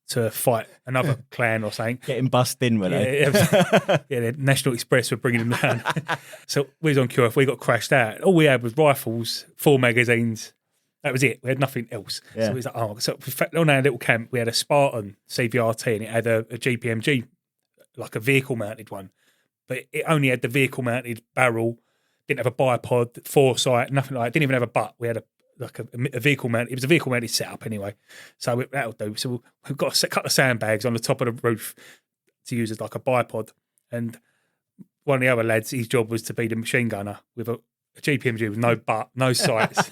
to fight another clan or something.
Getting bussed in, were they?
Yeah, the National Express were bringing them down. So we was on QRF. We got crashed out. All we had was rifles, 4 magazines. That was it. We had nothing else.
Yeah.
So it was like, so on our little camp, we had a Spartan CVRT and it had a GPMG, like a vehicle-mounted one. But it only had the vehicle-mounted barrel, didn't have a bipod, foresight, nothing like that. Didn't even have a butt. We had a vehicle-mounted. It was a vehicle-mounted setup anyway. So that'll do. So we've got a couple of sandbags on the top of the roof to use as like a bipod. And one of the other lads, his job was to be the machine gunner with a GPMG with no butt, no sights.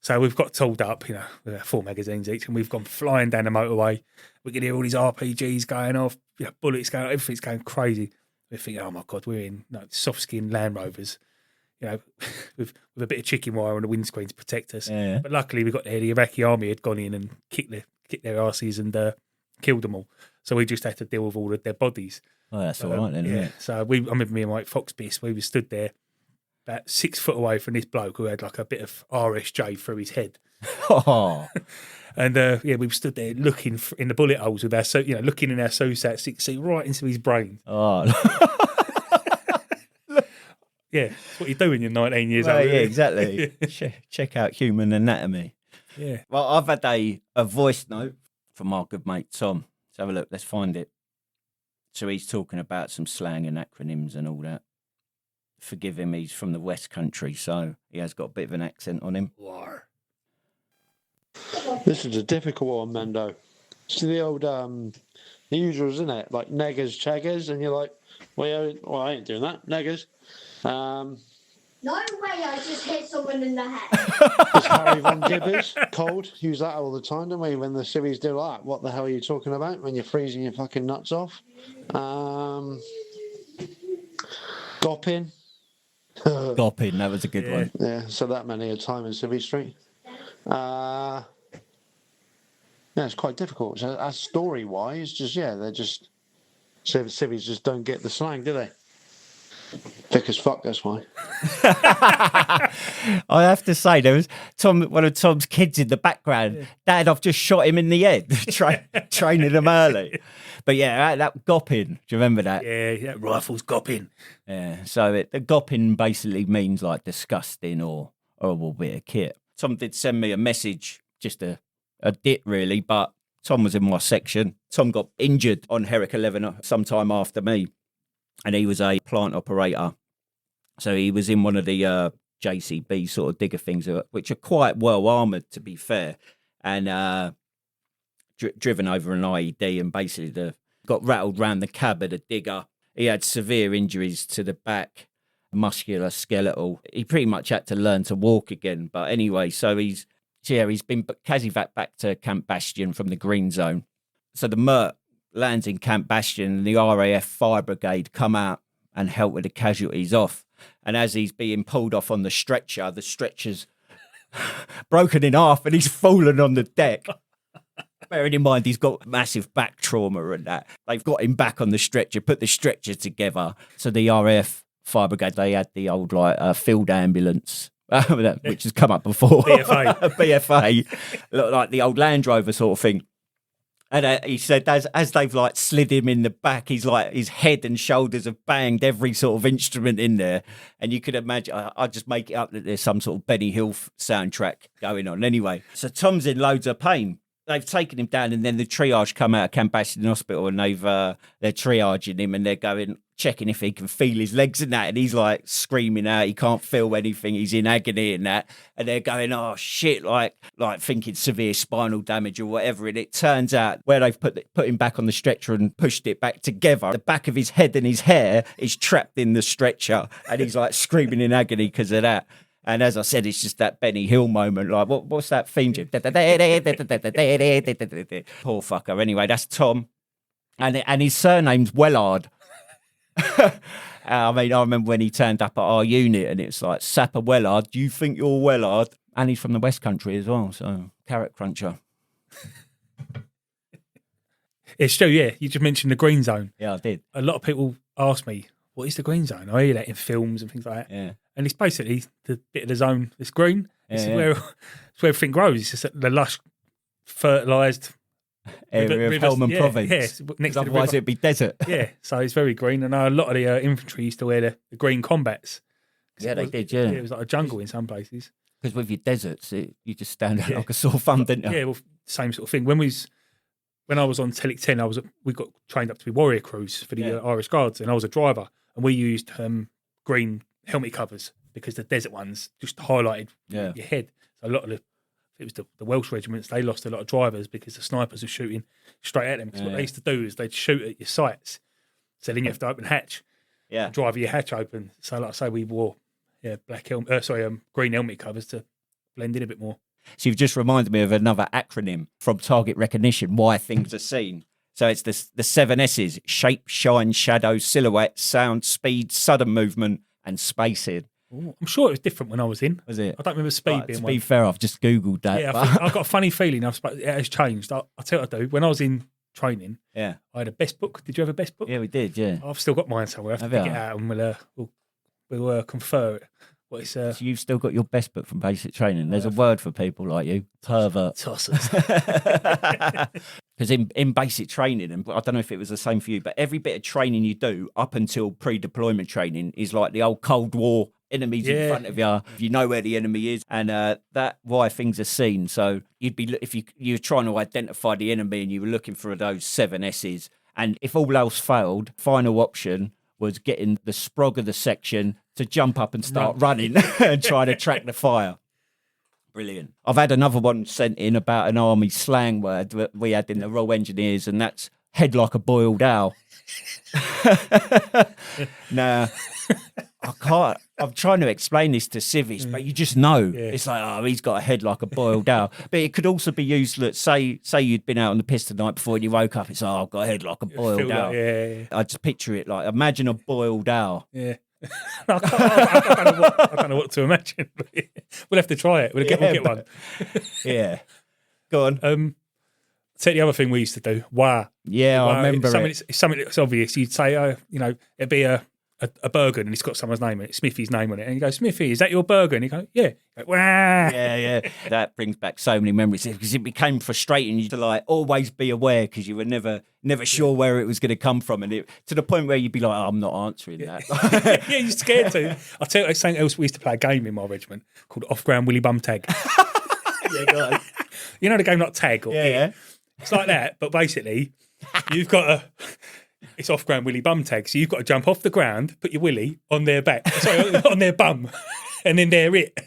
So we've got tooled up, with our 4 magazines each, and we've gone flying down the motorway. We can hear all these RPGs going off, bullets going off, everything's going crazy. We're thinking, oh my God, we're in soft skin Land Rovers, with a bit of chicken wire on the windscreen to protect us.
Yeah.
But luckily we got there, the Iraqi army had gone in and kicked their arses and killed them all. So we just had to deal with all of their bodies.
Oh, that's all right then, isn't it?
So I remember me and Mike Foxbiss, we were stood there about 6 foot away from this bloke who had like a bit of RSJ through his head.
Oh.
And we stood there looking in the bullet holes with our, looking in our SOSAT 6C right into his brain.
Oh.
Yeah, that's what you do when you're 19 years
Well,
old.
yeah, exactly. Check out human anatomy.
Yeah.
Well, I've had a voice note from our good mate Tom. Let's have a look. Let's find it. So he's talking about some slang and acronyms and all that. Forgive him, he's from the West Country, so he has got a bit of an accent on him.
This is a difficult one, Mendo. It's the old, the usuals, isn't it? Like neggers, chaggers, and you're like, well, I ain't doing that, neggers.
No way, I just hit someone in the head.
It's Harry Von Gibbers, cold. Use that all the time, don't we? When the civvies do that, what the hell are you talking about? When you're freezing your fucking nuts off. Gopping.
Gopping, that was a good one.
Yeah, so that many a time in Civvy Street. it's quite difficult. So as story-wise, they're just civvies just don't get the slang, do they? Thick as fuck, that's why.
I have to say, there was one of Tom's kids in the background. Yeah. Dad, I've just shot him in the head, training him early. But yeah, that gopping, do you remember that?
Yeah, rifles gopping.
Yeah, so the gopping basically means like disgusting or horrible bit of kit. Tom did send me a message, just a dit really, but Tom was in my section. Tom got injured on Herrick 11 sometime after me. And he was a plant operator. So he was in one of the JCB sort of digger things, which are quite well armoured, to be fair. And driven over an IED and basically got rattled round the cab of the digger. He had severe injuries to the back, muscular, skeletal. He pretty much had to learn to walk again. But anyway, so he's been Kazivac back to Camp Bastion from the Green Zone. So the Mert lands in Camp Bastion and the RAF Fire Brigade come out and help with the casualties off. And as he's being pulled off on the stretcher's broken in half and he's fallen on the deck. Bearing in mind he's got massive back trauma and that. They've got him back on the stretcher, put the stretcher together. So the RAF Fire Brigade, they had the old field ambulance, which has come up before. BFA, looked like the old Land Rover sort of thing. And he said, as they've like slid him in the back, he's like his head and shoulders have banged every sort of instrument in there, and you could imagine. I just make it up that there's some sort of Benny Hill soundtrack going on. Anyway, so Tom's in loads of pain. They've taken him down, and then the triage come out of Camp Bastion Hospital, and they're triaging him, and they're checking if he can feel his legs and that, and he's like screaming out, he can't feel anything, he's in agony and that, and they're going, oh shit, like thinking severe spinal damage or whatever. And it turns out where they've put him back on the stretcher and pushed it back together, the back of his head and his hair is trapped in the stretcher, and he's like screaming in agony because of that. And as I said, it's just that Benny Hill moment. Like, what's that theme? Poor fucker. Anyway, that's Tom. And his surname's Wellard. I mean, I remember when he turned up at our unit and it's like, Sapper Wellard, do you think you're Wellard? And he's from the West Country as well, so carrot cruncher.
It's Stu, yeah. You just mentioned the Green Zone.
Yeah, I did.
A lot of people ask me, what is the Green Zone? I hear that in films and things like that.
Yeah.
And it's basically the bit of the zone that's green. It's where everything grows. It's just the lush, fertilised
area of Helmand Province.
Yeah, next
otherwise it'd be desert.
Yeah, so it's very green. And a lot of the infantry used to wear the green combats.
Yeah, they did, yeah.
It was like a jungle in some places.
Because with your deserts, you just stand out like a sore thumb, didn't you?
Yeah, well, same sort of thing. When I was on Telic 10, we got trained up to be warrior crews for the Irish Guards, and I was a driver, and we used green helmet covers because the desert ones just highlighted your head. So a lot of it was the Welsh regiments, they lost a lot of drivers because the snipers were shooting straight at them. Because what they used to do is they'd shoot at your sights. So then you have to open hatch. Yeah. Drive your hatch open. So like I say, we wore green helmet covers to blend in a bit more.
So you've just reminded me of another acronym from target recognition, why things are seen. So it's the 7 S's: shape, shine, shadow, silhouette, sound, speed, sudden movement, and spacing.
Ooh, I'm sure it was different when I was in.
Was it?
I don't remember speed being one.
To be fair, I've just Googled that.
Yeah, I've got a funny feeling it has changed. I'll tell you what I do. When I was in training, I had a best book. Did you have a best book?
Yeah, we did, yeah.
I've still got mine somewhere. I have to pick it out and we'll confer it. So
you've still got your best book from basic training. There's a word for people like you, pervert.
Tossers.
Because in basic training, and I don't know if it was the same for you, but every bit of training you do up until pre-deployment training is like the old Cold War enemies in front of you. You know where the enemy is, and that why things are seen. So you'd be if you're trying to identify the enemy and you were looking for those 7 S's, and if all else failed, final option was getting the sprog of the section to jump up and start running and try to track the fire. Brilliant. I've had another one sent in about an army slang word that we had in the Royal Engineers, and that's head like a boiled owl. Now, I can't. I'm trying to explain this to civvies, but you just know. Yeah. It's like, oh, he's got a head like a boiled owl. But it could also be used, let's say you'd been out on the piss the night before and you woke up, it's, oh, I've got a head like a boiled owl. I just picture it like, imagine a boiled owl.
Yeah. I don't know what to imagine. We'll have to try it. We'll get one.
Yeah. Go on.
Take the other thing we used to do. Wow.
Yeah, I remember
It's something that's obvious. You'd say, it'd be a burger and it's got someone's name on it, Smithy's name on it. And you go, Smithy, is that your burger? And you go, yeah. You go, wow.
Yeah. That brings back so many memories because it became frustrating. You to like always be aware because you were never sure where it was going to come from, and to the point where you'd be like, I'm not answering that.
Yeah, you're scared to. I'll tell you something else. We used to play a game in my regiment called Off-Ground Willy Bum Tag.
Yeah, go on.
You know the game like Tag? Or
Yeah.
It's like that, but basically, you've got it's off-ground willy bum tag. So you've got to jump off the ground, put your willy on their back, on their bum, and then they're it.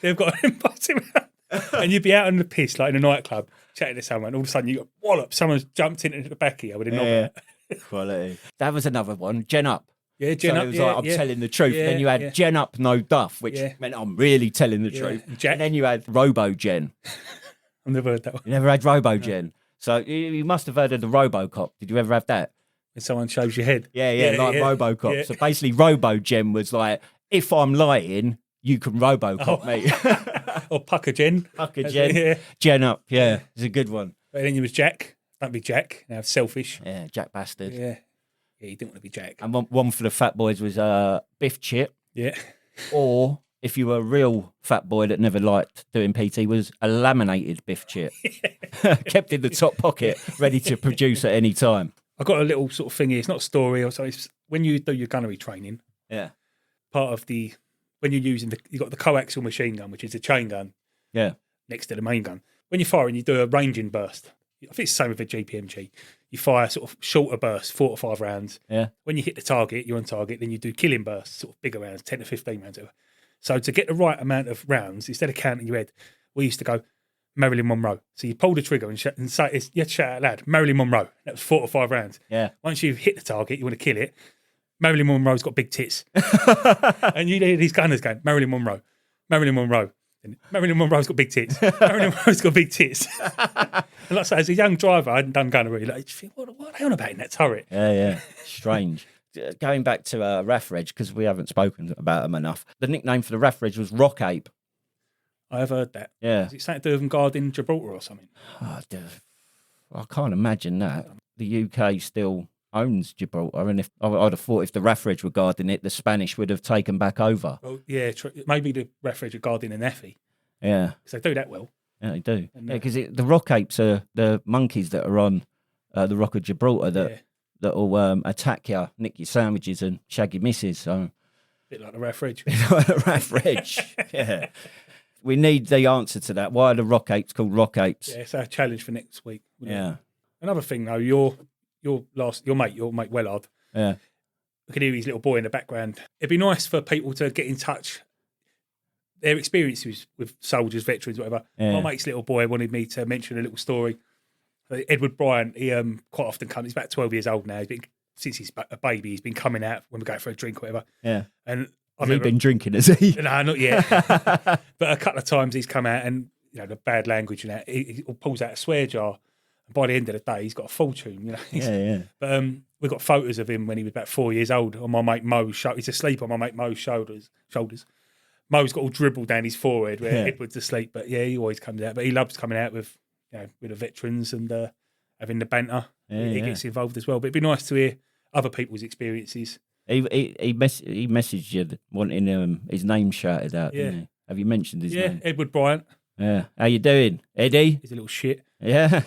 They've got to pass him around. And you'd be out on the piss, like in a nightclub, chatting to someone. All of a sudden, you got wallop. Someone's jumped into the back of you with a knob.
Quality. That was another one. Gen up.
Yeah, Gen
so
up.
It was like, I'm telling the truth.
Yeah,
then you had Gen up, no duff, which meant I'm really telling the truth. And then you had Robo Gen.
I've never heard that one.
You never had Robo Gen. So you must have heard of the Robocop. Did you ever have that?
When someone shows your head.
Yeah, Robocop. Yeah. So basically, Robo Gen was like, if I'm lying, you can Robocop me.
Or Pucker Gen.
Pucker Gen. Yeah. Gen up. Yeah, it's a good one.
But then you was Jack. Don't be Jack. Now selfish.
Yeah, Jack Bastard.
Yeah, you didn't want to be Jack.
And one for the fat boys was Biff Chip.
Yeah.
Or if you were a real fat boy that never liked doing PT, was a laminated Biff Chip. Kept in the top pocket, ready to produce at any time.
I've got a little sort of thing here. It's not a story or something. It's when you do your gunnery training.
Yeah.
Part of when you're using you've got the coaxial machine gun, which is a chain gun.
Yeah.
Next to the main gun. When you're firing, you do a ranging burst. I think it's the same with a GPMG. You fire sort of shorter bursts, 4 to 5 rounds.
Yeah.
When you hit the target, you're on target. Then you do killing bursts, sort of bigger rounds, 10 to 15 rounds. So to get the right amount of rounds, instead of counting your head, we used to go Marilyn Monroe. So you pull the trigger and say, you had to shout out loud, Marilyn Monroe. That was 4 to 5 rounds.
Yeah.
Once you've hit the target, you want to kill it. Marilyn Monroe's got big tits. And you hear these gunners going, Marilyn Monroe, Marilyn Monroe. And Marilyn Monroe's got big tits. Marilyn Monroe's got big tits. And like I say, as a young driver, I hadn't done gunnery. Like, you think, what are they on about in that turret?
Yeah. Strange. Going back to RAF Reg, because we haven't spoken about them enough, the nickname for the RAF Reg was Rock Ape.
I have heard that.
Yeah.
Is it something to do with them guarding Gibraltar or something?
Oh, I can't imagine that. The UK still owns Gibraltar, and if I'd have thought if the RAF Reg were guarding it, the Spanish would have taken back over.
Well, yeah, maybe the RAF Reg are guarding an Effie.
Yeah.
Because they do that well.
Yeah, they do. Because the Rock Apes are the monkeys that are on the Rock of Gibraltar that will attack you, nick your sandwiches and shag your missus. So.
A bit like the RAF Reg.
Like the RAF Reg, yeah. We need the answer to that. Why are the Rock Apes called Rock Apes?
Yeah, it's our challenge for next week.
Yeah.
Another thing though, your mate Wellard.
Yeah.
I could hear his little boy in the background. It'd be nice for people to get in touch. Their experiences with soldiers, veterans, whatever.
Yeah.
My mate's little boy wanted me to mention a little story. Edward Bryant, he quite often comes. He's about 12 years old now. Since he's a baby, he's been coming out when we go for a drink or whatever.
Yeah.
And
Has he been drinking, has he?
No, not yet. But a couple of times he's come out and, the bad language and that, he pulls out a swear jar. And by the end of the day, he's got a fortune,
Yeah.
But we've got photos of him when he was about 4 years old on my mate Mo's shoulder. He's asleep on my mate Mo's shoulders. Mo's got all dribble down his forehead where Edward's asleep. But yeah, he always comes out. But he loves coming out with, with the veterans and having the banter. He gets involved as well. But it'd be nice to hear other people's experiences.
He messaged you wanting his name shouted out, didn't he? Have you mentioned his name?
Yeah, Edward Bryant.
Yeah. How you doing, Eddie?
He's a little shit.
Yeah.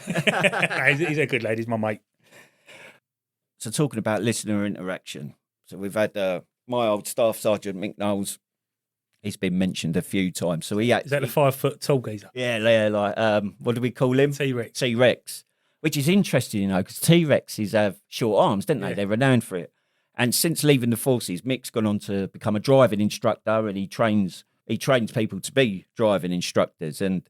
He's a good lad. He's my mate.
So talking about listener interaction. So we've had my old Staff Sergeant Mick Knowles. He's been mentioned a few times. So is
that the 5 foot tall geezer?
Yeah, like what do we call him?
T-Rex.
T-Rex. Which is interesting, because T-Rexes have short arms, don't they?
Yeah.
They're renowned for it. And since leaving the forces, Mick's gone on to become a driving instructor, and he trains people to be driving instructors. And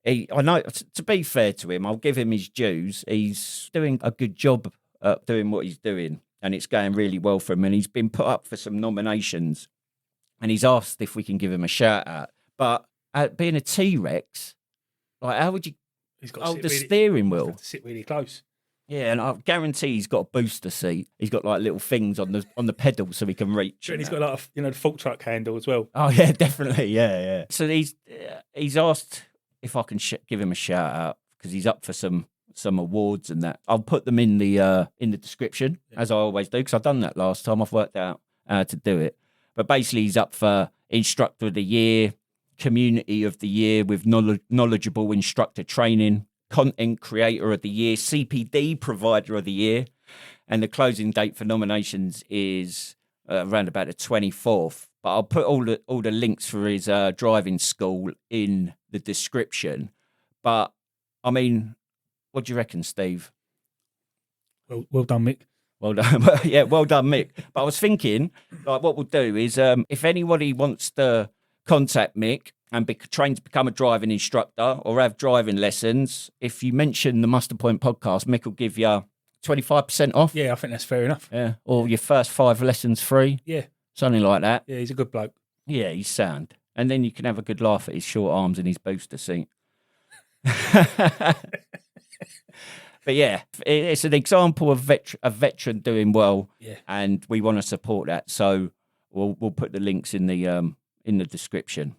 I know, to be fair to him, I'll give him his dues. He's doing a good job at doing what he's doing, and it's going really well for him. And he's been put up for some nominations, and he's asked if we can give him a shout out. But being a T-Rex, like, how would you hold the steering wheel?
He's got to sit really close.
Yeah, and I guarantee he's got a booster seat. He's got like little things on the pedal so he can reach.
And he's got like the fork truck handle as well.
Oh yeah, definitely, yeah. So he's asked if I can give him a shout out because he's up for some awards and that. I'll put them in the description, as I always do, because I've done that last time. I've worked out how to do it. But basically, he's up for Instructor of the Year, Community of the Year with knowledgeable instructor training, Content Creator of the Year, CPD Provider of the Year, and the closing date for nominations is around about the 24th. But I'll put all the links for his driving school in the description. But I mean, what do you reckon, Steve?
Well done, Mick.
Well done. Yeah, well done, Mick. But I was thinking, like, what we'll do is if anybody wants to contact Mick and be trained to become a driving instructor or have driving lessons, if you mention the Muster Point podcast, Mick will give you 25% off.
Yeah, I think that's fair enough.
Yeah, or your first 5 lessons free.
Yeah.
Something like that.
Yeah, he's a good bloke.
Yeah, he's sound. And then you can have a good laugh at his short arms and his booster seat. But yeah, it's an example of a veteran doing well, and we want to support that. So we'll put the links in the description.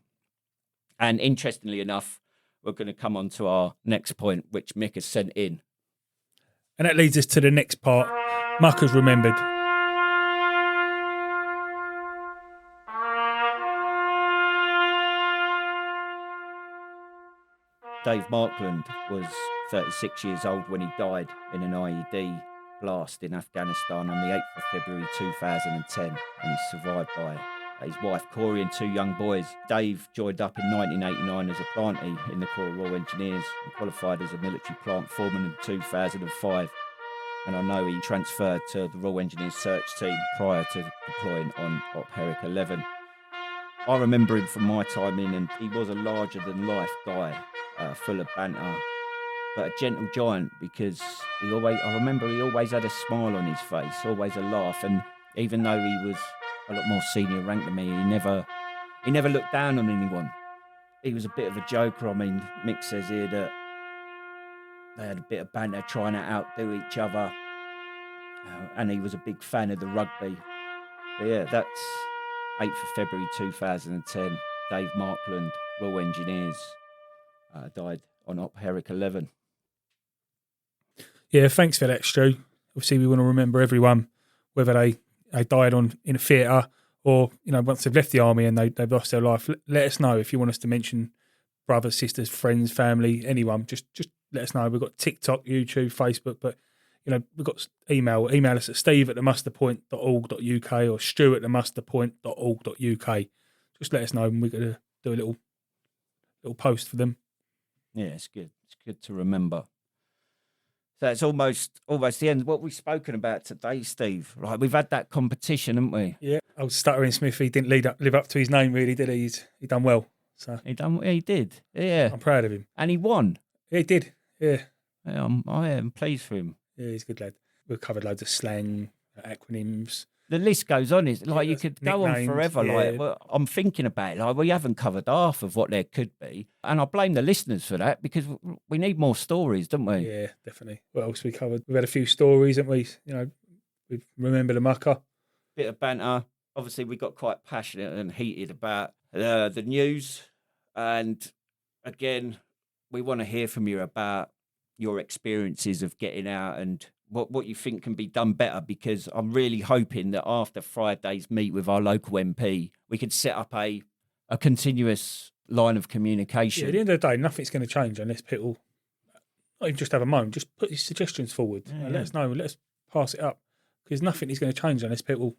And interestingly enough, we're going to come on to our next point, which Mick has sent in.
And that leads us to the next part. Muckers remembered.
Dave Markland was 36 years old when he died in an IED blast in Afghanistan on the 8th of February 2010, and he's survived by his wife Corey and 2 young boys. Dave joined up in 1989 as a plantee in the Corps of Royal Engineers and qualified as a military plant foreman in 2005. And I know he transferred to the Royal Engineers search team prior to deploying on Op Herrick 11. I remember him from my time in, and he was a larger-than-life guy, full of banter, but a gentle giant, because I remember he always had a smile on his face, always a laugh, and even though he was a lot more senior rank than me, he never looked down on anyone. He was a bit of a joker. I mean, Mick says here that they had a bit of banter trying to outdo each other, and he was a big fan of the rugby. But yeah, that's 8th of February 2010, Dave Markland, Royal Engineers, died on Op Herrick 11.
Yeah, thanks for that, Stu. Obviously, we want to remember everyone, whether they died in a theatre or, once they've left the army and they've lost their life. Let us know if you want us to mention brothers, sisters, friends, family, anyone. Just let us know. We've got TikTok, YouTube, Facebook, but we've got email. Email us at steve@themusterpoint.org.uk or stu@themusterpoint.org.uk. Just let us know, and we're going to do a little post for them.
Yeah, it's good. It's good to remember. So it's almost the end. What we've spoken about today, Steve. Right, we've had that competition, haven't we?
Yeah, old Stuttering Smith. He didn't live up to his name, really, did he? He done well. So
he did. Yeah,
I'm proud of him,
and he won.
Yeah, he did. Yeah,
I am pleased for him.
Yeah, he's a good lad. We've covered loads of slang, acronyms.
The list goes on. It's like you could go on forever.
Yeah.
Like, I'm thinking about it. Like, we haven't covered half of what there could be, and I blame the listeners for that, because we need more stories, don't we?
Yeah, definitely. What else we covered? We've had a few stories, haven't we? We remember the mucker.
Bit of banter. Obviously, we got quite passionate and heated about the news, and again, we want to hear from you about your experiences of getting out and what you think can be done better, because I'm really hoping that after Friday's meet with our local MP, we could set up a continuous line of communication.
Yeah, at the end of the day, nothing's going to change unless people not even just have a moan, just put your suggestions forward and let us know, let us pass it up, because nothing is going to change unless people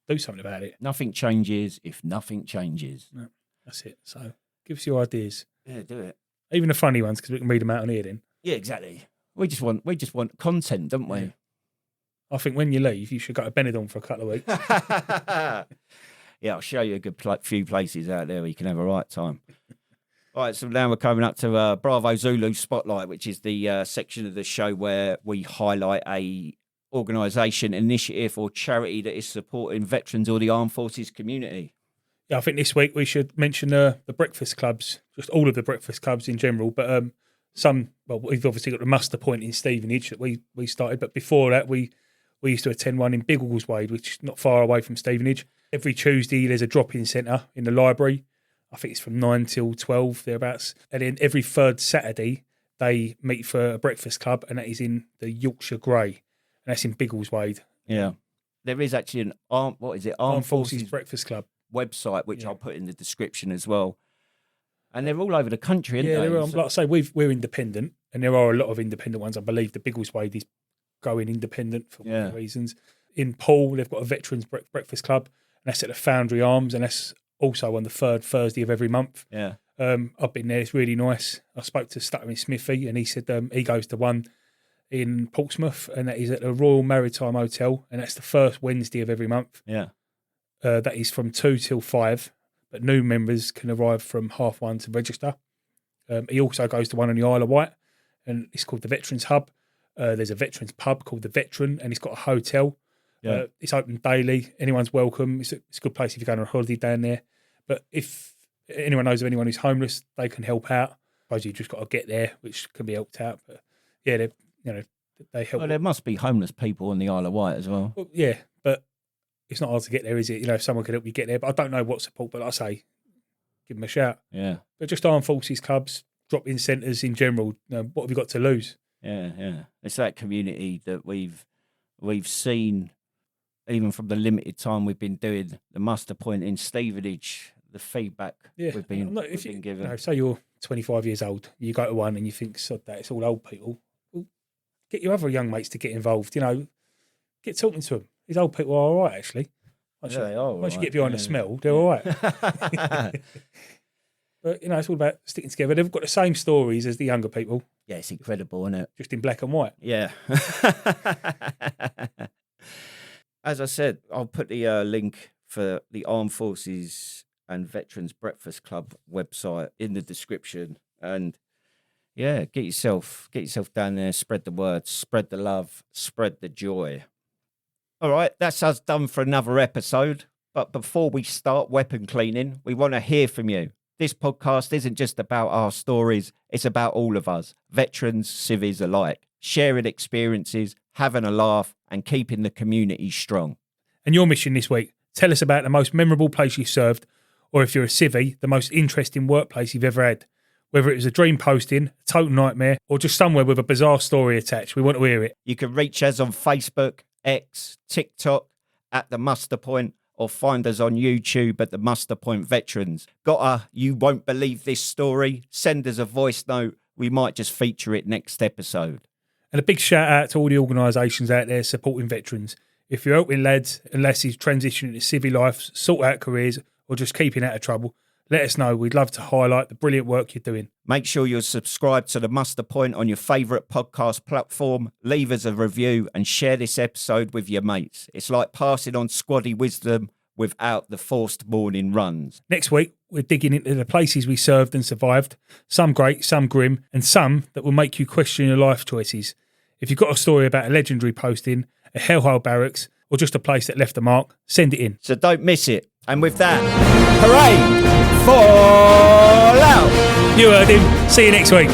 do something about it.
Nothing changes if nothing changes.
No, that's it. So give us your ideas.
Yeah, do it.
Even the funny ones, because we can read them out on here then.
Yeah, exactly. We just want content, don't we?
Yeah. I think when you leave, you should go to Benidorm for a couple of weeks.
Yeah, I'll show you a good few places out there where you can have a right time. All right, so now we're coming up to Bravo Zulu Spotlight, which is the section of the show where we highlight a organisation, initiative or charity that is supporting veterans or the armed forces community.
Yeah, I think this week we should mention the breakfast clubs, just all of the breakfast clubs in general, but we've obviously got the Muster Point in Stevenage that we started, but before that we used to attend one in Biggleswade, which is not far away from Stevenage. Every Tuesday there's a drop-in centre in the library. I think it's from 9 till 12, thereabouts. And then every third Saturday they meet for a breakfast club, and that is in the Yorkshire Grey, and that's in Biggleswade.
Yeah. There is actually an Armed Forces
Breakfast Club
website, which I'll put in the description as well. And they're all over the country, aren't they?
Like I say, we're independent, and there are a lot of independent ones. I believe the Biggleswade is going independent for whatever reasons. In Poole, they've got a Veterans Breakfast Club, and that's at the Foundry Arms, and that's also on the third Thursday of every month.
Yeah.
I've been there. It's really nice. I spoke to Stuttering Smithy, and he said he goes to one in Portsmouth, and that is at the Royal Maritime Hotel, and that's the first Wednesday of every month.
Yeah.
That is from 2 till 5, but new members can arrive from 1:30 to register. He also goes to one on the Isle of Wight, and it's called the Veterans Hub. There's a veterans pub called the Veteran, and it's got a hotel.
Yeah.
It's open daily. Anyone's welcome. It's a good place if you're going on a holiday down there. But if anyone knows of anyone who's homeless, they can help out. I suppose you've just got to get there, which can be helped out. But yeah, they help.
Well, there must be homeless people on the Isle of Wight as well.
Well, yeah, but it's not hard to get there, is it? If someone can help you get there. But I don't know what support, but like I say, give them a shout.
Yeah.
But just Armed Forces clubs, drop-in centres in general, what have you got to lose?
Yeah. It's that community that we've seen, even from the limited time we've been doing the muster point in Stevenage, the feedback we've been given.
Say you're 25 years old, you go to one and you think, sod that, it's all old people. Well, get your other young mates to get involved, get talking to them. These old people are all right, actually. Once you get behind the smell, they're all right. But, it's all about sticking together. They've got the same stories as the younger people.
Yeah, it's incredible, isn't it?
Just in black and white.
Yeah. As I said, I'll put the link for the Armed Forces and Veterans Breakfast Club website in the description. And yeah, get yourself down there, spread the word, spread the love, spread the joy. All right, that's us done for another episode. But before we start weapon cleaning, we want to hear from you. This podcast isn't just about our stories, it's about all of us, veterans, civvies alike, sharing experiences, having a laugh, and keeping the community strong.
And your mission this week, tell us about the most memorable place you served, or if you're a civvy, the most interesting workplace you've ever had. Whether it was a dream posting, a total nightmare, or just somewhere with a bizarre story attached, we want to hear it.
You can reach us on Facebook, X, TikTok, at The Muster Point, or find us on YouTube at The Muster Point Veterans. You won't believe this story? Send us a voice note. We might just feature it next episode.
And a big shout out to all the organisations out there supporting veterans. If you're helping lads and lasses transitioning to civvy life, sort out careers, or just keeping out of trouble, let us know. We'd love to highlight the brilliant work you're doing.
Make sure you're subscribed to The Muster Point on your favourite podcast platform. Leave us a review and share this episode with your mates. It's like passing on squaddy wisdom without the forced morning runs.
Next week, we're digging into the places we served and survived. Some great, some grim, and some that will make you question your life choices. If you've got a story about a legendary posting, a hellhole barracks, or just a place that left a mark, send it in.
So don't miss it. And with that, hooray! Fall out!
You heard him. See you next week.